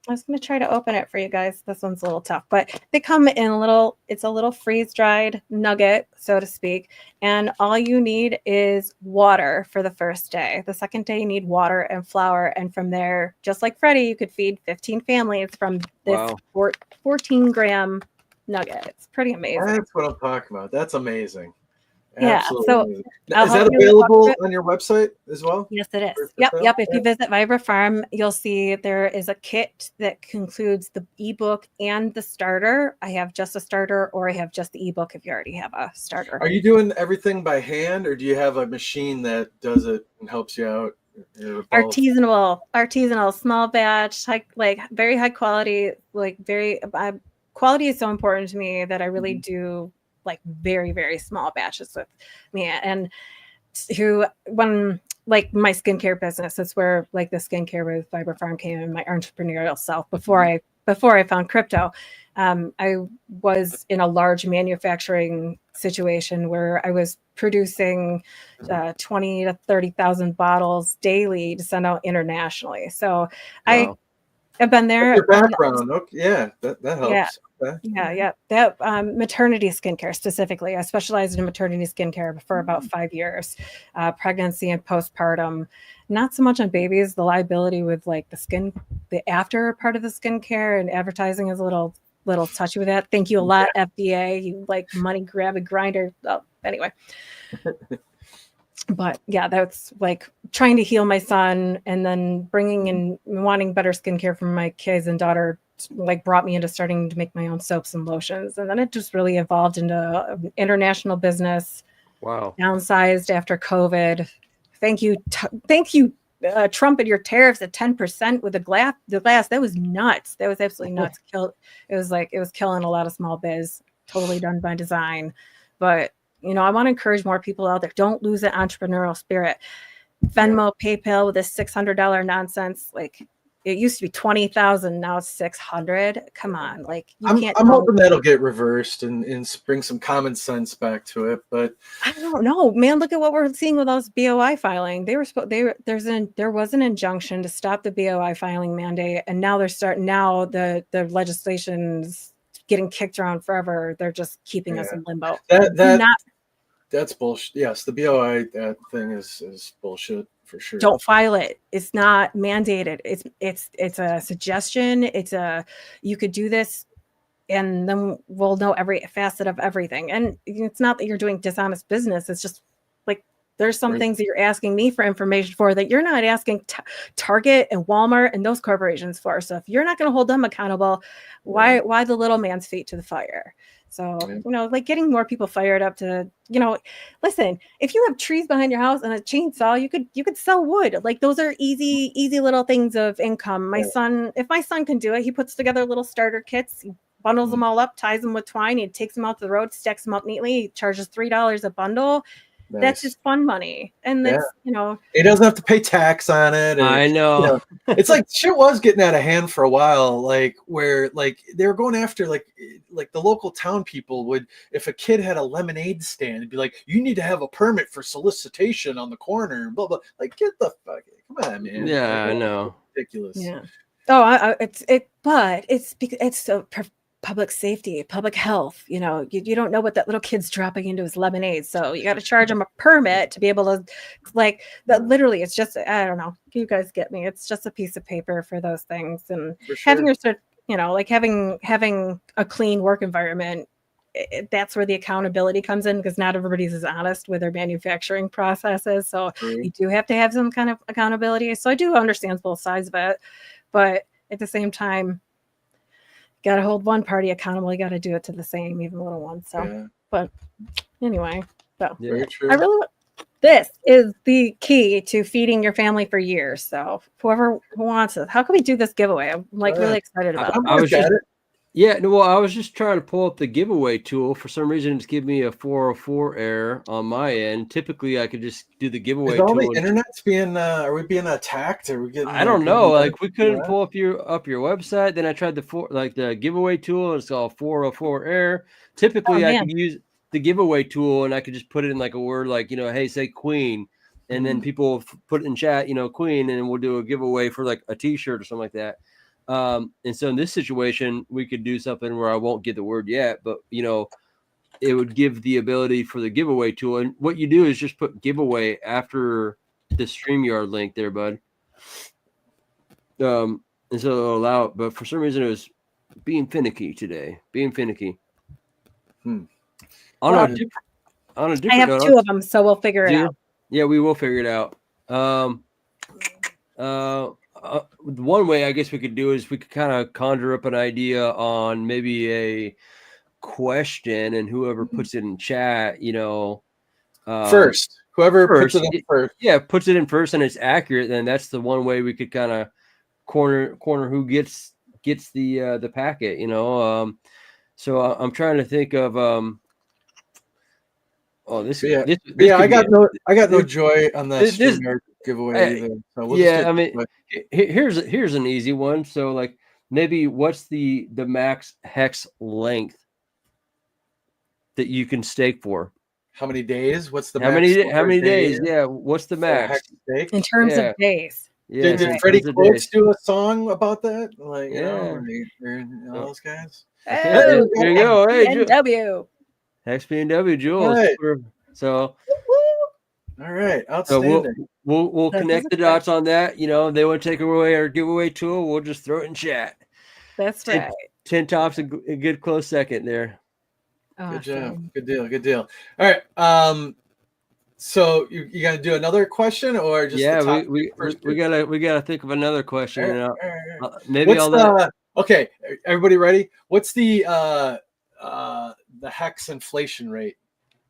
was going to try to open it for you guys. This one's a little tough, but they come in it's a little freeze-dried nugget, so to speak. And all you need is water for the first day. The second day you need water and flour. And from there, just like Freddie, you could feed 15 families from this 14-gram nugget. It's pretty amazing. That's what I'm talking about. That's amazing. Yeah. Absolutely. So is that available on your website as well? Yes, it is. Yep. If you visit Vibra Farm, you'll see there is a kit that includes the ebook and the starter. I have just a starter, or I have just the ebook if you already have a starter. Are you doing everything by hand, or do you have a machine that does it and helps you out? Artisanal, small batch, very high quality, quality is so important to me that I really do like very, very small batches with me. And when like my skincare business, that's where like the skincare with Vibra Farm came in, my entrepreneurial self before I found crypto. I was in a large manufacturing situation where I was producing 20 to 30,000 bottles daily to send out internationally. So I've been there. Your background, that helps. Yeah. That maternity skincare specifically. I specialized in maternity skincare for about 5 years, pregnancy and postpartum. Not so much on babies. The liability with like the after part of the skincare and advertising is a little touchy with that. Thank you a lot, FDA. You like money grab a grinder. Oh, anyway. But yeah, that's like trying to heal my son and then bringing in wanting better skincare for my kids and daughter, like brought me into starting to make my own soaps and lotions. And then it just really evolved into international business. Wow. Downsized after COVID. Thank you, Trump, and your tariffs at 10% with the glass. That was nuts. That was absolutely nuts. It was killing a lot of small biz. Totally done by design. But I want to encourage more people out there. Don't lose that entrepreneurial spirit. Venmo, PayPal with this $600 nonsense. Like, it used to be 20,000, now it's 600. Come on, like you I'm can't. hoping that'll get reversed and bring some common sense back to it. But I don't know, man. Look at what we're seeing with those BOI filing. There was an injunction to stop the BOI filing mandate, and now now the legislation's getting kicked around forever. They're just keeping us in limbo. That's bullshit. Yes, the BOI thing is bullshit for sure. Don't file it. It's not mandated. It's a suggestion. You could do this, and then we'll know every facet of everything. And it's not that you're doing dishonest business. It's just like there's some things that you're asking me for information for that you're not asking Target and Walmart and those corporations for. So if you're not going to hold them accountable, why the little man's feet to the fire? So, like getting more people fired up to, listen, if you have trees behind your house and a chainsaw, you could sell wood. Like those are easy little things of income. If my son can do it, he puts together little starter kits, he bundles them all up, ties them with twine, he takes them out to the road, stacks them up neatly, he charges $3 a bundle. Nice. That's just fun money. And that's, he doesn't have to pay tax on it. I know. It's like shit was getting out of hand for a while, like where like they were going after like the local town people would, if a kid had a lemonade stand, it'd be like, you need to have a permit for solicitation on the corner and blah blah. Like get the fuck, come on, man. Yeah, I know. Ridiculous. Yeah. Oh, but it's because it's so public safety, public health. You don't know what that little kid's dropping into his lemonade, so you got to charge him a permit to be able to, like, that. Literally, it's just, I don't know. You guys get me? It's just a piece of paper for those things, and having having a clean work environment. That's where the accountability comes in, because not everybody's as honest with their manufacturing processes. So you do have to have some kind of accountability. So I do understand both sides of it, but at the same time, got to hold one party accountable. You got to do it to the same, even little one. So, but anyway, so this is the key to feeding your family for years. So whoever wants it, how can we do this giveaway? I'm really excited about it. I was just trying to pull up the giveaway tool. For some reason, it's giving me a 404 error on my end. Typically, I could just do the giveaway tool. All the internet's being, are we being attacked? Are we getting? I don't know. Like we couldn't pull up your website. Then I tried the giveaway tool, and it's all 404 error. Typically, I could use the giveaway tool, and I could just put it in like a word, like hey, say queen, and then people put it in chat, queen, and we'll do a giveaway for like a T-shirt or something like that. And so in this situation, we could do something where I won't get the word yet, but it would give the ability for the giveaway tool. And what you do is just put giveaway after the StreamYard link there, bud. And so it'll allow it, but for some reason it was being finicky today. On a different I have note, 2 of them, so we'll figure it out. Yeah, we will figure it out. One way I guess we could do is we could kind of conjure up an idea on maybe a question, and whoever puts it in chat, first, whoever puts it in first. Yeah, puts it in first and it's accurate, then that's the one way we could kind of corner who gets the packet, So I'm trying to think of I got no joy on that giveaway either. So we'll here's an easy one. So like maybe what's the max hex length that you can stake for? How many days? What's the how many days? Yeah, what's the max in terms of days? Yeah, did Freddie Quotes do a song about that? Like, those guys. There you go. Hey, PNW. Hex PNW, Jules. Right. So, all right, outstanding. So we'll connect the dots on that. They want to take away our giveaway tool. We'll just throw it in chat. That's right. 10 tops, a good close second there. Awesome. Good job. Good deal. All right. So you got to do another question, or just we gotta think of another question. All right. Maybe okay, everybody ready? What's the hex inflation rate?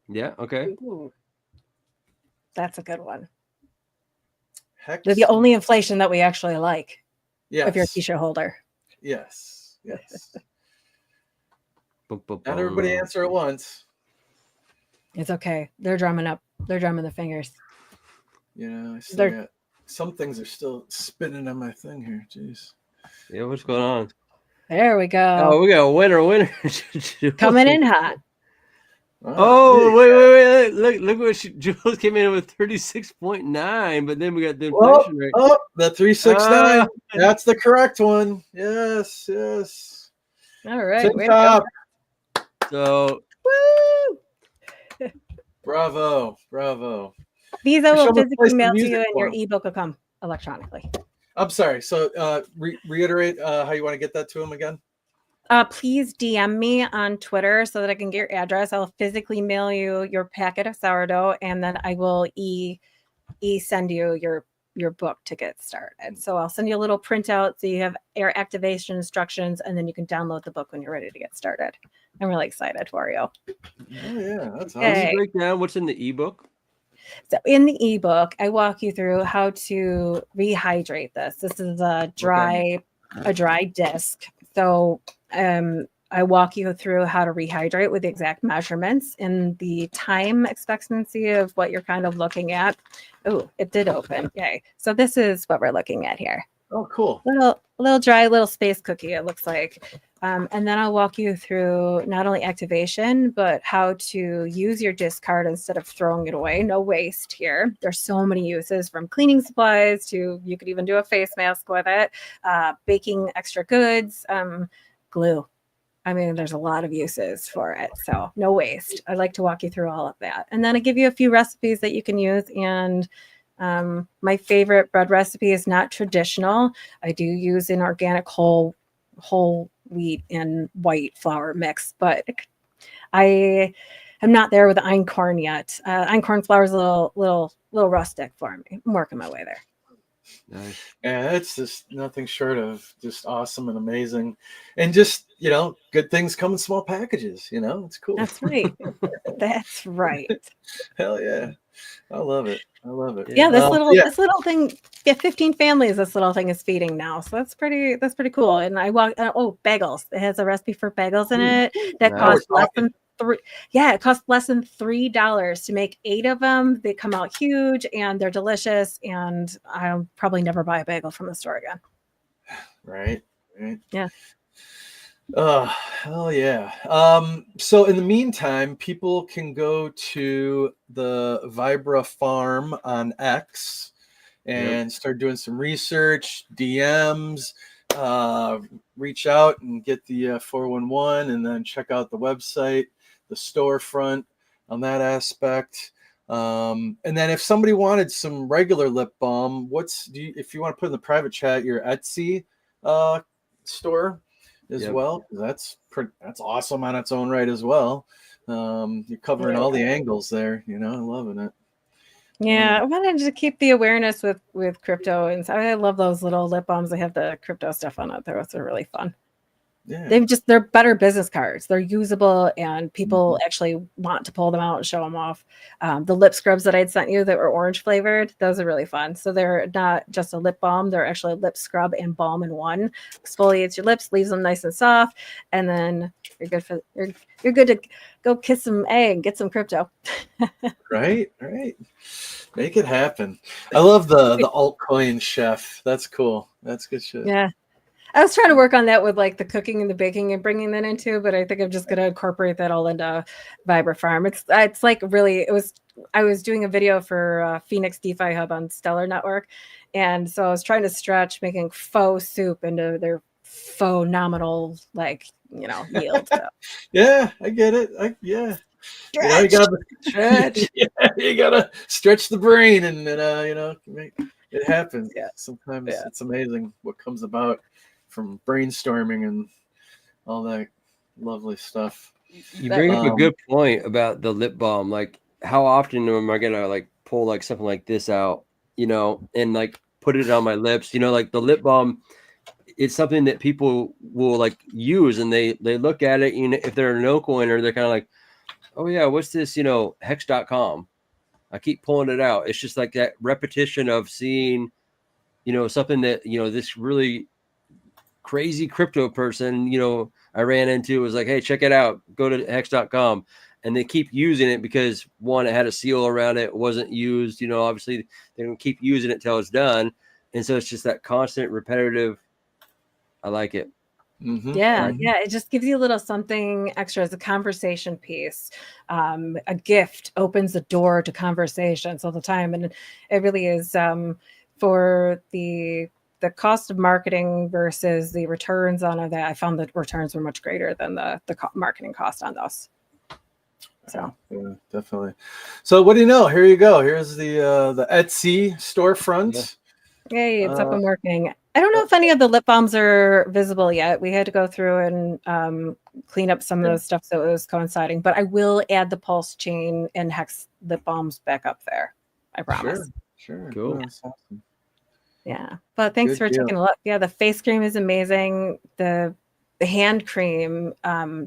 Yeah. Okay. Ooh. That's a good one. Hex. The only inflation that we actually like. Yes. If you're a T-shirt holder. Yes. Not everybody answer at once. It's okay. They're drumming the fingers. I still got some things are still spinning on my thing here. Jeez. Yeah, what's going on? There we go. Oh, we got a winner. Coming in hot. Oh, wait. Look what Jules came in with 36.9, but then we got the inflation rate. Oh, the 369. That's the correct one. Yes. All right. Tip top. So, Woo! Bravo. These I will Michelle, physically play some mail to music you, and for your 'em. ebook will come electronically. I'm sorry. So reiterate how you want to get that to him again. Please DM me on Twitter so that I can get your address. I'll physically mail you your packet of sourdough, and then I will send you your book to get started. So I'll send you a little printout so you have your activation instructions, and then you can download the book when you're ready to get started. I'm really excited for you. Oh yeah, that's awesome. can you break down what's in the ebook? So in the ebook, I walk you through how to rehydrate this. This is a dry disc. So I walk you through how to rehydrate with the exact measurements and the time expectancy of what you're kind of looking at. Oh, it did open. Yay. So this is what we're looking at here. Oh, cool. Little dry, little space cookie, it looks like. And then I'll walk you through not only activation, but how to use your discard instead of throwing it away. No waste here. There's so many uses, from cleaning supplies to you could even do a face mask with it, baking extra goods, glue. I mean, there's a lot of uses for it. So no waste. I like to walk you through all of that. And then I give you a few recipes that you can use. And my favorite bread recipe is not traditional. I do use an organic whole wheat and white flour mix, but I am not there with the einkorn yet. Einkorn flour is a little rustic for me. I'm working my way there. Nice. Yeah, it's just nothing short of just awesome and amazing, and just good things come in small packages. It's cool. That's right. That's right. Hell yeah, I love it. Yeah, this little thing. Yeah, 15 families. This little thing is feeding now, so that's pretty cool. And I walk. Bagels. It has a recipe for bagels in it that costs less than $3. Yeah, it costs less than $3 to make 8 of them. They come out huge and they're delicious. And I'll probably never buy a bagel from the store again. Right. Yeah. Oh, hell yeah. So in the meantime, people can go to the Vibra Farm on X and start doing some research, DMs, reach out and get the 411, and then check out the website, the storefront on that aspect. And then if somebody wanted some regular lip balm, if you want to put in the private chat your Etsy store as well, that's awesome on its own right as well. You're covering all the angles there, I'm loving it. Yeah, I wanted to keep the awareness with crypto, and so I love those little lip balms. They have the crypto stuff on it. Those are really fun. Yeah. They're better business cards. They're usable, and people actually want to pull them out and show them off. The lip scrubs that I'd sent you that were orange flavored, those are really fun. So they're not just a lip balm, they're actually a lip scrub and balm in one. Exfoliates your lips, leaves them nice and soft, and then you're good to go kiss some egg, get some crypto. Right. Make it happen. I love the altcoin chef. That's cool. That's good shit. Yeah. I was trying to work on that with like the cooking and the baking and bringing that into, but I think I'm just going to incorporate that all into Vibra Farm. It's like really, I was doing a video for Phoenix DeFi Hub on Stellar Network. And so I was trying to stretch making faux soup into their faux nominal, yield. So. Yeah, I get it. You gotta stretch. You gotta stretch the brain and then, make it happen. Yeah. Sometimes it's amazing what comes about from brainstorming and all that lovely stuff. You bring up a good point about the lip balm. Like, how often am I gonna pull something like this out, and put it on my lips? Like the lip balm, it's something that people will use, and they look at it. If they're a no coiner, they're kind of like, oh yeah, what's this? Hex.com. I keep pulling it out. It's just like that repetition of seeing, something that this really crazy crypto person, I ran into was like, hey, check it out. Go to hex.com. and they keep using it because one, it had a seal around it, wasn't used, obviously they're going to keep using it till it's done. And so it's just that constant repetitive. I like it. Mm-hmm. Yeah, yeah. It just gives you a little something extra as a conversation piece. A gift opens the door to conversations all the time, and it really is for the cost of marketing versus the returns on that. I found that returns were much greater than the marketing cost on those. So yeah, definitely. So what do you know? Here you go. Here's the Etsy storefront. Yay, it's up and working. I don't know if any of the lip balms are visible yet. We had to go through and clean up some of the stuff that was coinciding, but I will add the pulse chain and hex lip balms back up there. I promise. Sure. Cool. That's awesome. Yeah. But thanks for taking a look. Yeah, the face cream is amazing. The hand cream,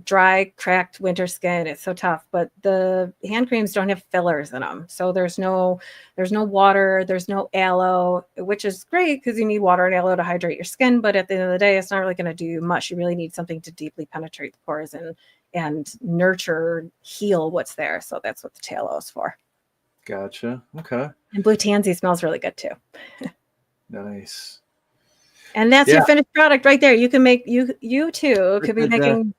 dry, cracked winter skin, it's so tough, but the hand creams don't have fillers in them. So there's no water, there's no aloe, which is great because you need water and aloe to hydrate your skin. But at the end of the day, it's not really going to do much. You really need something to deeply penetrate the pores and nurture, heal what's there. So that's what the aloe is for. Gotcha. Okay. And blue tansy smells really good too. Nice. And that's your finished product right there. You can make you too could be making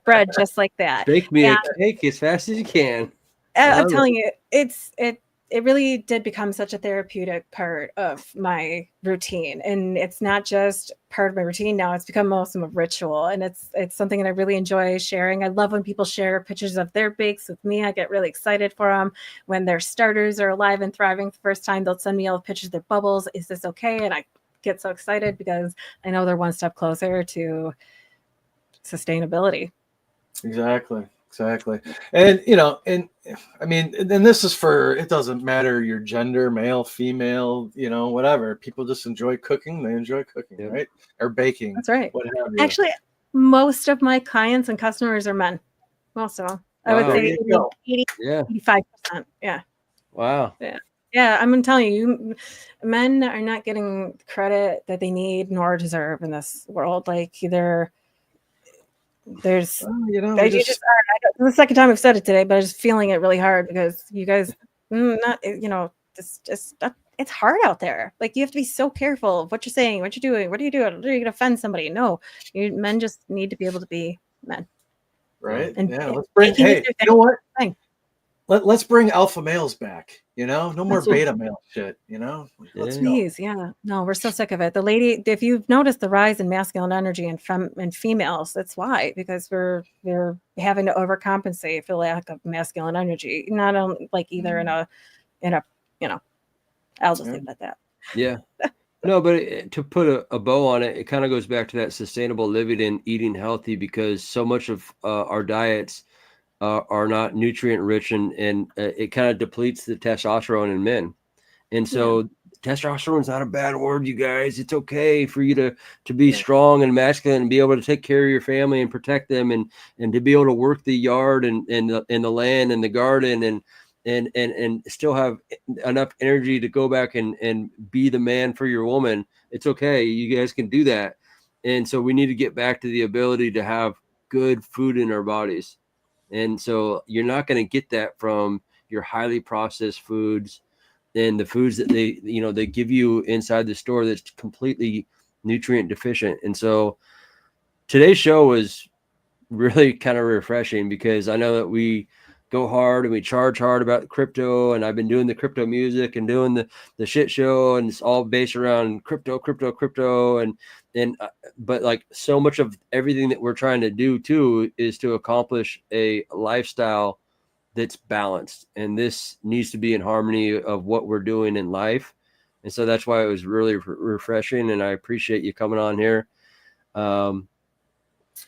bread just like that. Bake me a cake as fast as you can. I'm telling you, it really did become such a therapeutic part of my routine, and it's not just part of my routine now. It's become also a ritual, and it's something that I really enjoy sharing. I love when people share pictures of their bakes with me. I get really excited for them when their starters are alive and thriving the first time. They'll send me all the pictures of their bubbles. Is this okay? And I get so excited because I know they're one step closer to sustainability. Exactly. And I mean, and this is for, it doesn't matter your gender, male, female, whatever. People just enjoy cooking. They enjoy cooking, right? Or baking. That's right. What have you. Actually, most of my clients and customers are men. Most of them. I would say 85%. Yeah. Wow. Yeah, I'm telling you, men are not getting the credit that they need nor deserve in this world. Like there's this is the second time I've said it today, but I'm just feeling it really hard because you guys it's hard out there. Like you have to be so careful of what you're saying, what you're doing, what are you doing? Are you going to offend somebody? No, men just need to be able to be men. Right. And let's bring, hey, you know what? Let's bring alpha males back, no more beta male shit, Let's please, go. No, we're so sick of it. The lady, if you've noticed the rise in masculine energy and females, that's why, because we're having to overcompensate for lack of masculine energy, not only like either in a I'll just leave it at that. Yeah. No, but to put a bow on it, it kind of goes back to that sustainable living and eating healthy, because so much of our diets are not nutrient rich, and it kind of depletes the testosterone in men. And so testosterone is not a bad word, you guys. It's okay for you to be strong and masculine and be able to take care of your family and protect them, and to be able to work the yard and the land and the garden and still have enough energy to go back and be the man for your woman. It's okay. You guys can do that. And so we need to get back to the ability to have good food in our bodies. And so you're not going to get that from your highly processed foods and the foods that they give you inside the store that's completely nutrient deficient. And so today's show was really kind of refreshing, because I know that we go hard and we charge hard about crypto, and I've been doing the crypto music and doing the shit show, and it's all based around crypto, but like so much of everything that we're trying to do too is to accomplish a lifestyle that's balanced, and this needs to be in harmony of what we're doing in life. And so that's why it was really refreshing, and I appreciate you coming on here.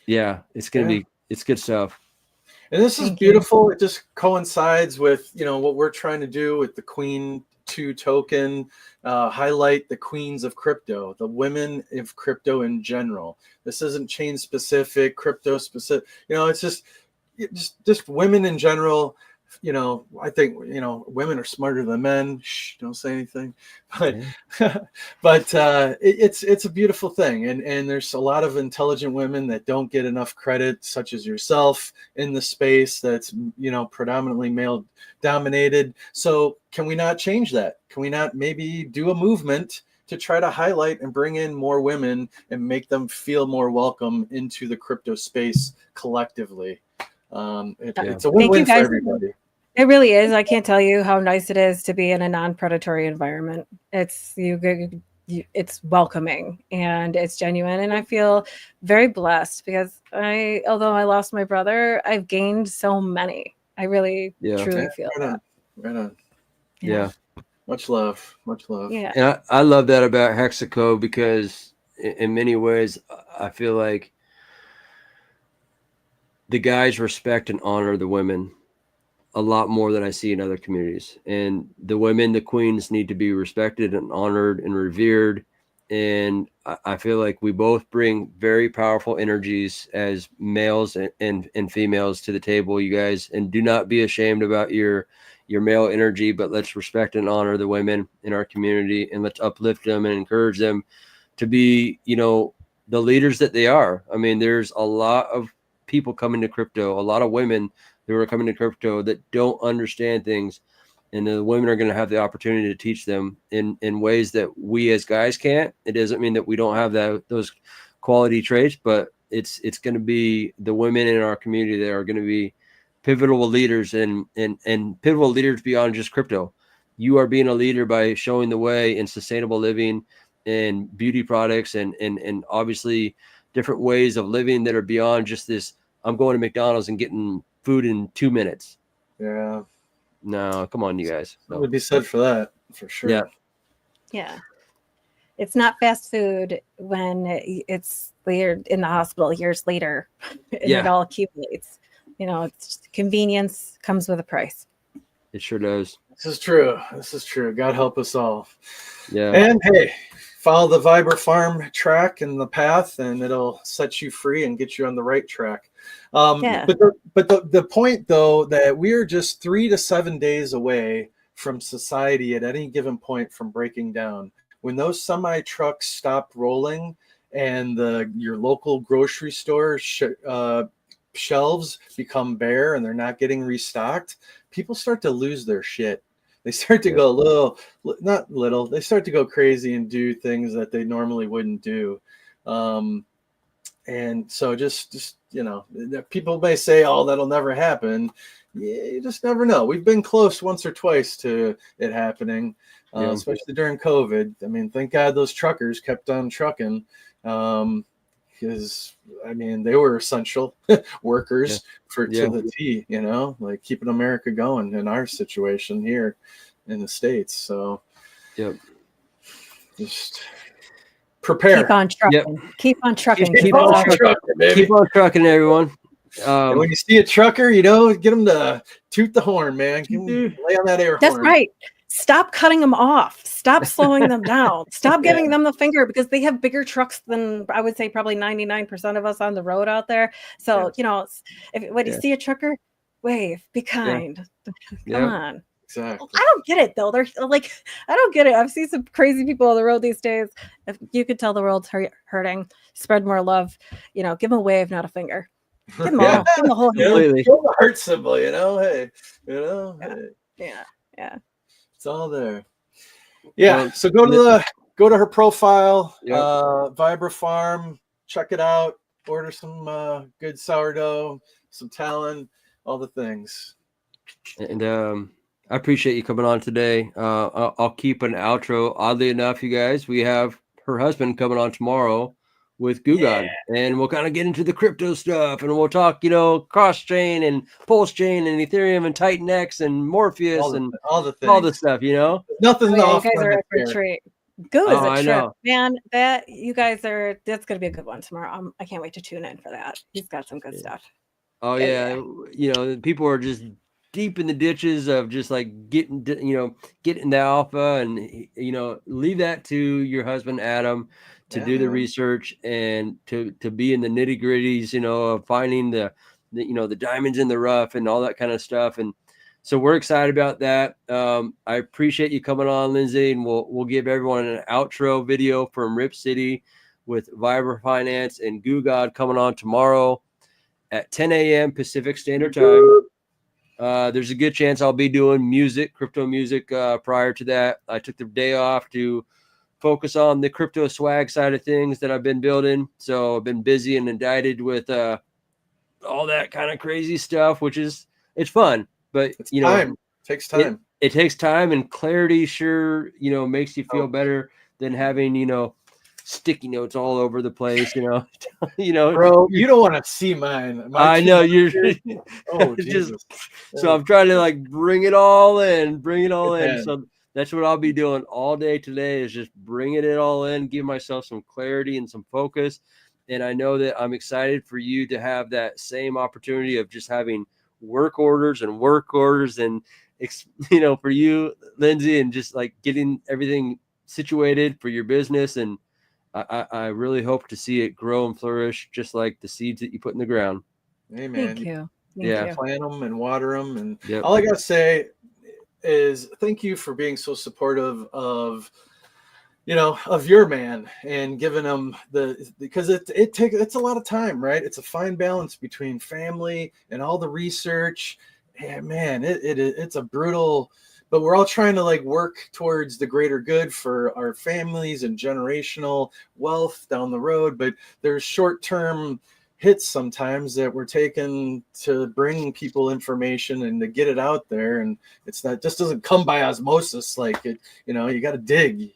It's good stuff. And this is beautiful. It just coincides with, what we're trying to do with the Queen 2 token, highlight the queens of crypto, the women of crypto in general. This isn't chain specific, crypto specific. It's just women in general I think, women are smarter than men. Shh, don't say anything. But, but it's a beautiful thing. And there's a lot of intelligent women that don't get enough credit, such as yourself, in the space that's, predominantly male dominated. So can we not change that? Can we not maybe do a movement to try to highlight and bring in more women and make them feel more welcome into the crypto space collectively? It's a win-win for everybody. It really is. I can't tell you how nice it is to be in a non-predatory environment. It's it's welcoming and it's genuine, and I feel very blessed because although I lost my brother, I've gained so many. I really truly feel that. Right on. Yeah. Much love. Yeah. And I love that about Hexaco, because in many ways I feel like the guys respect and honor the women a lot more than I see in other communities. And the women, the queens, need to be respected and honored and revered. And I feel like we both bring very powerful energies as males and females to the table, you guys. And do not be ashamed about your male energy, but let's respect and honor the women in our community, and let's uplift them and encourage them to be, the leaders that they are. I mean, there's a lot of people coming to crypto, a lot of women who are coming to crypto that don't understand things, and the women are going to have the opportunity to teach them in ways that we as guys can't. It doesn't mean that we don't have those quality traits, but it's going to be the women in our community that are going to be pivotal leaders and pivotal leaders beyond just crypto. You are being a leader by showing the way in sustainable living and beauty products and obviously different ways of living that are beyond just this, I'm going to McDonald's and getting food in 2 minutes. Yeah. No, come on, you guys. No. What would be said for that, for sure. Yeah. It's not fast food when it's later in the hospital years later and it all accumulates. It's just convenience comes with a price. It sure does. This is true. God help us all. Yeah. And hey, follow the Vibra Farm track and the path, and it'll set you free and get you on the right track. But the point, though, that we are just 3 to 7 days away from society at any given point from breaking down. When those semi trucks stop rolling and your local grocery store shelves become bare and they're not getting restocked, people start to lose their shit. They start to go they start to go crazy and do things that they normally wouldn't do. And so just people may say, oh, that'll never happen. Yeah, you just never know. We've been close once or twice to it happening, especially during COVID. I mean, thank God those truckers kept on trucking, because they were essential workers to the T, like keeping America going in our situation here in the States. So just prepare. Keep on trucking. Keep on trucking. Keep on trucking, baby. Keep on trucking, everyone. And when you see a trucker, get them to toot the horn, man. Lay on that air horn. That's right. Stop cutting them off. Stop slowing them down. Stop giving them the finger, because they have bigger trucks than, I would say, probably 99% of us on the road out there. So, when you see a trucker, wave, be kind. Come on. Exactly. I don't get it, though. They're like, I don't get it. I've seen some crazy people on the road these days. If you could tell the world's hurting, spread more love. Give them a wave, not a finger. Give them all. Give them the whole hand. Show the heart symbol, hey. Yeah. It's all there. Yeah. So go to her profile, Vibra Farm, check it out, order some good sourdough, some talent, all the things. And I appreciate you coming on today. I'll keep an outro. Oddly enough, you guys, we have her husband coming on tomorrow with Gugan, and we'll kind of get into the crypto stuff, and we'll talk, cross chain and pulse chain and Ethereum and Titan X and Morpheus and all the things, all the stuff, Nothing off. You guys are a treat. Go is a trip, man. That's gonna be a good one tomorrow. I can't wait to tune in for that. He's got some good stuff. Oh yeah. People are just deep in the ditches of just like getting the alpha, and leave that to your husband Adam to do the research and to be in the nitty gritties, of finding the diamonds in the rough and all that kind of stuff. And So we're excited about that. I appreciate you coming on, Lindsay, and we'll give everyone an outro video from Rip City with Vibra Finance and Goo God coming on tomorrow at 10 a.m. Pacific Standard Time. There's a good chance I'll be doing music, crypto music prior to that. I took the day off to focus on the crypto swag side of things that I've been building. So I've been busy and indicted with all that kind of crazy stuff, which is, it's fun, but It's you know, time. It takes time. It takes time, and clarity sure, you know, makes you feel better than having, you know, sticky notes all over the place, you know. You know, Bro, you don't want to see mine. I know you're Oh, just Jesus. so I'm trying to like bring it all in. Man. So that's what I'll be doing all day today, is just bringing it all in, give myself some clarity and some focus. And I know that I'm excited for you to have that same opportunity of just having work orders and you know, for you, Lindsay, and just like getting everything situated for your business. And I really hope to see it grow and flourish, just like the seeds that you put in the ground. Hey, man. Thank you. Yeah. Plant them and water them. And Yep. all I got to say is thank you for being so supportive of, you know, of your man, and giving him because it's a lot of time, right? It's a fine balance between family and all the research. And man, it's a brutal, but we're all trying to like work towards the greater good for our families and generational wealth down the road. But there's short-term hits sometimes that we're taking to bring people information and to get it out there. And it's not, just doesn't come by osmosis. Like it, you know, you got to dig.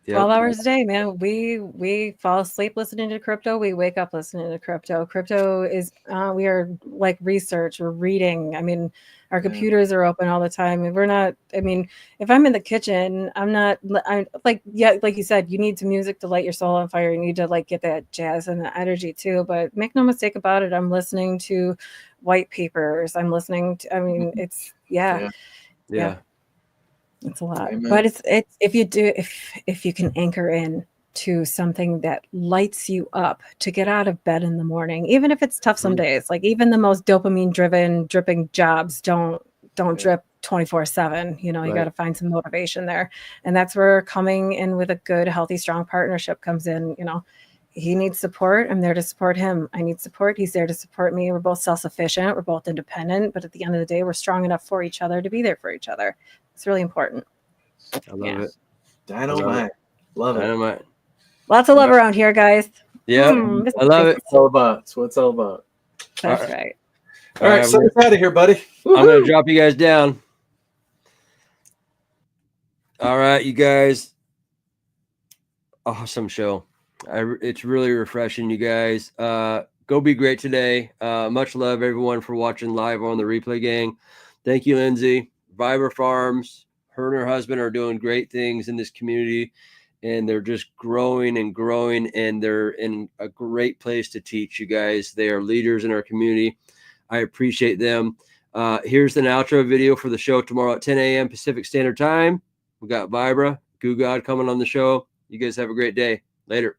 12 hours a day, man. We fall asleep listening to crypto. We wake up listening to crypto. Crypto is, we are like research, we're reading. I mean, our computers are open all the time. And we're not, I mean, if I'm in the kitchen, I'm like you said, you need some music to light your soul on fire. You need to like get that jazz and the energy too. But make no mistake about it, I'm listening to white papers. I'm listening to, I mean, it's, yeah. It's a lot. Amen. But it's if you can anchor in to something that lights you up to get out of bed in the morning, even if it's tough some days. Like even the most dopamine dripping jobs don't drip 24/7. You know, you got to find some motivation there. And that's where coming in with a good, healthy, strong partnership comes in. You know, he needs support. I'm there to support him. I need support. He's there to support me. We're both self-sufficient. We're both independent. But at the end of the day, we're strong enough for each other to be there for each other. It's really important. I love it. Dynamite. Love it. Dynamite. Lots of love around here, guys. Yeah, I love it. It's all about. It's what it's all about. That's right. All right, send us out of here, buddy. I'm going to drop you guys down. All right, you guys. Awesome show. It's really refreshing, you guys. Go be great today. Much love, everyone, for watching live on the Replay Gang. Thank you, Lindsay. Vibra Farms, her and her husband are doing great things in this community, and they're just growing, and they're in a great place to teach you guys. They are leaders in our community. I appreciate them. Here's an outro video for the show tomorrow at 10 a.m. Pacific Standard Time. We got Vibra, Goo God coming on the show. You guys have a great day. Later.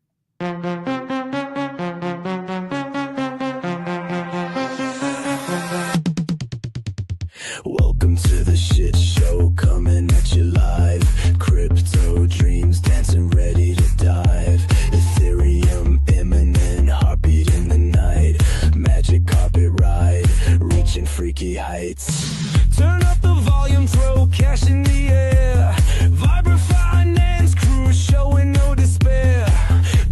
Welcome to the shit show, coming at you live. Crypto dreams, dancing ready to dive. Ethereum imminent, heartbeat in the night. Magic carpet ride, reaching freaky heights. Turn up the volume, throw cash in the air. Vibra Finance crew showing no despair.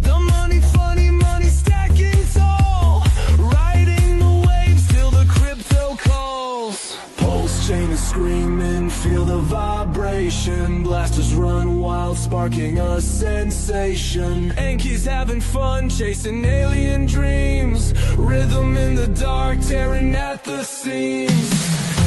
The money, funny money stacking tall. Riding the waves till the crypto calls. Pulse chain is screaming, feel the vibration. Blasters run wild, sparking a sensation. Anki's having fun, chasing alien dreams. Rhythm in the dark, tearing at the seams.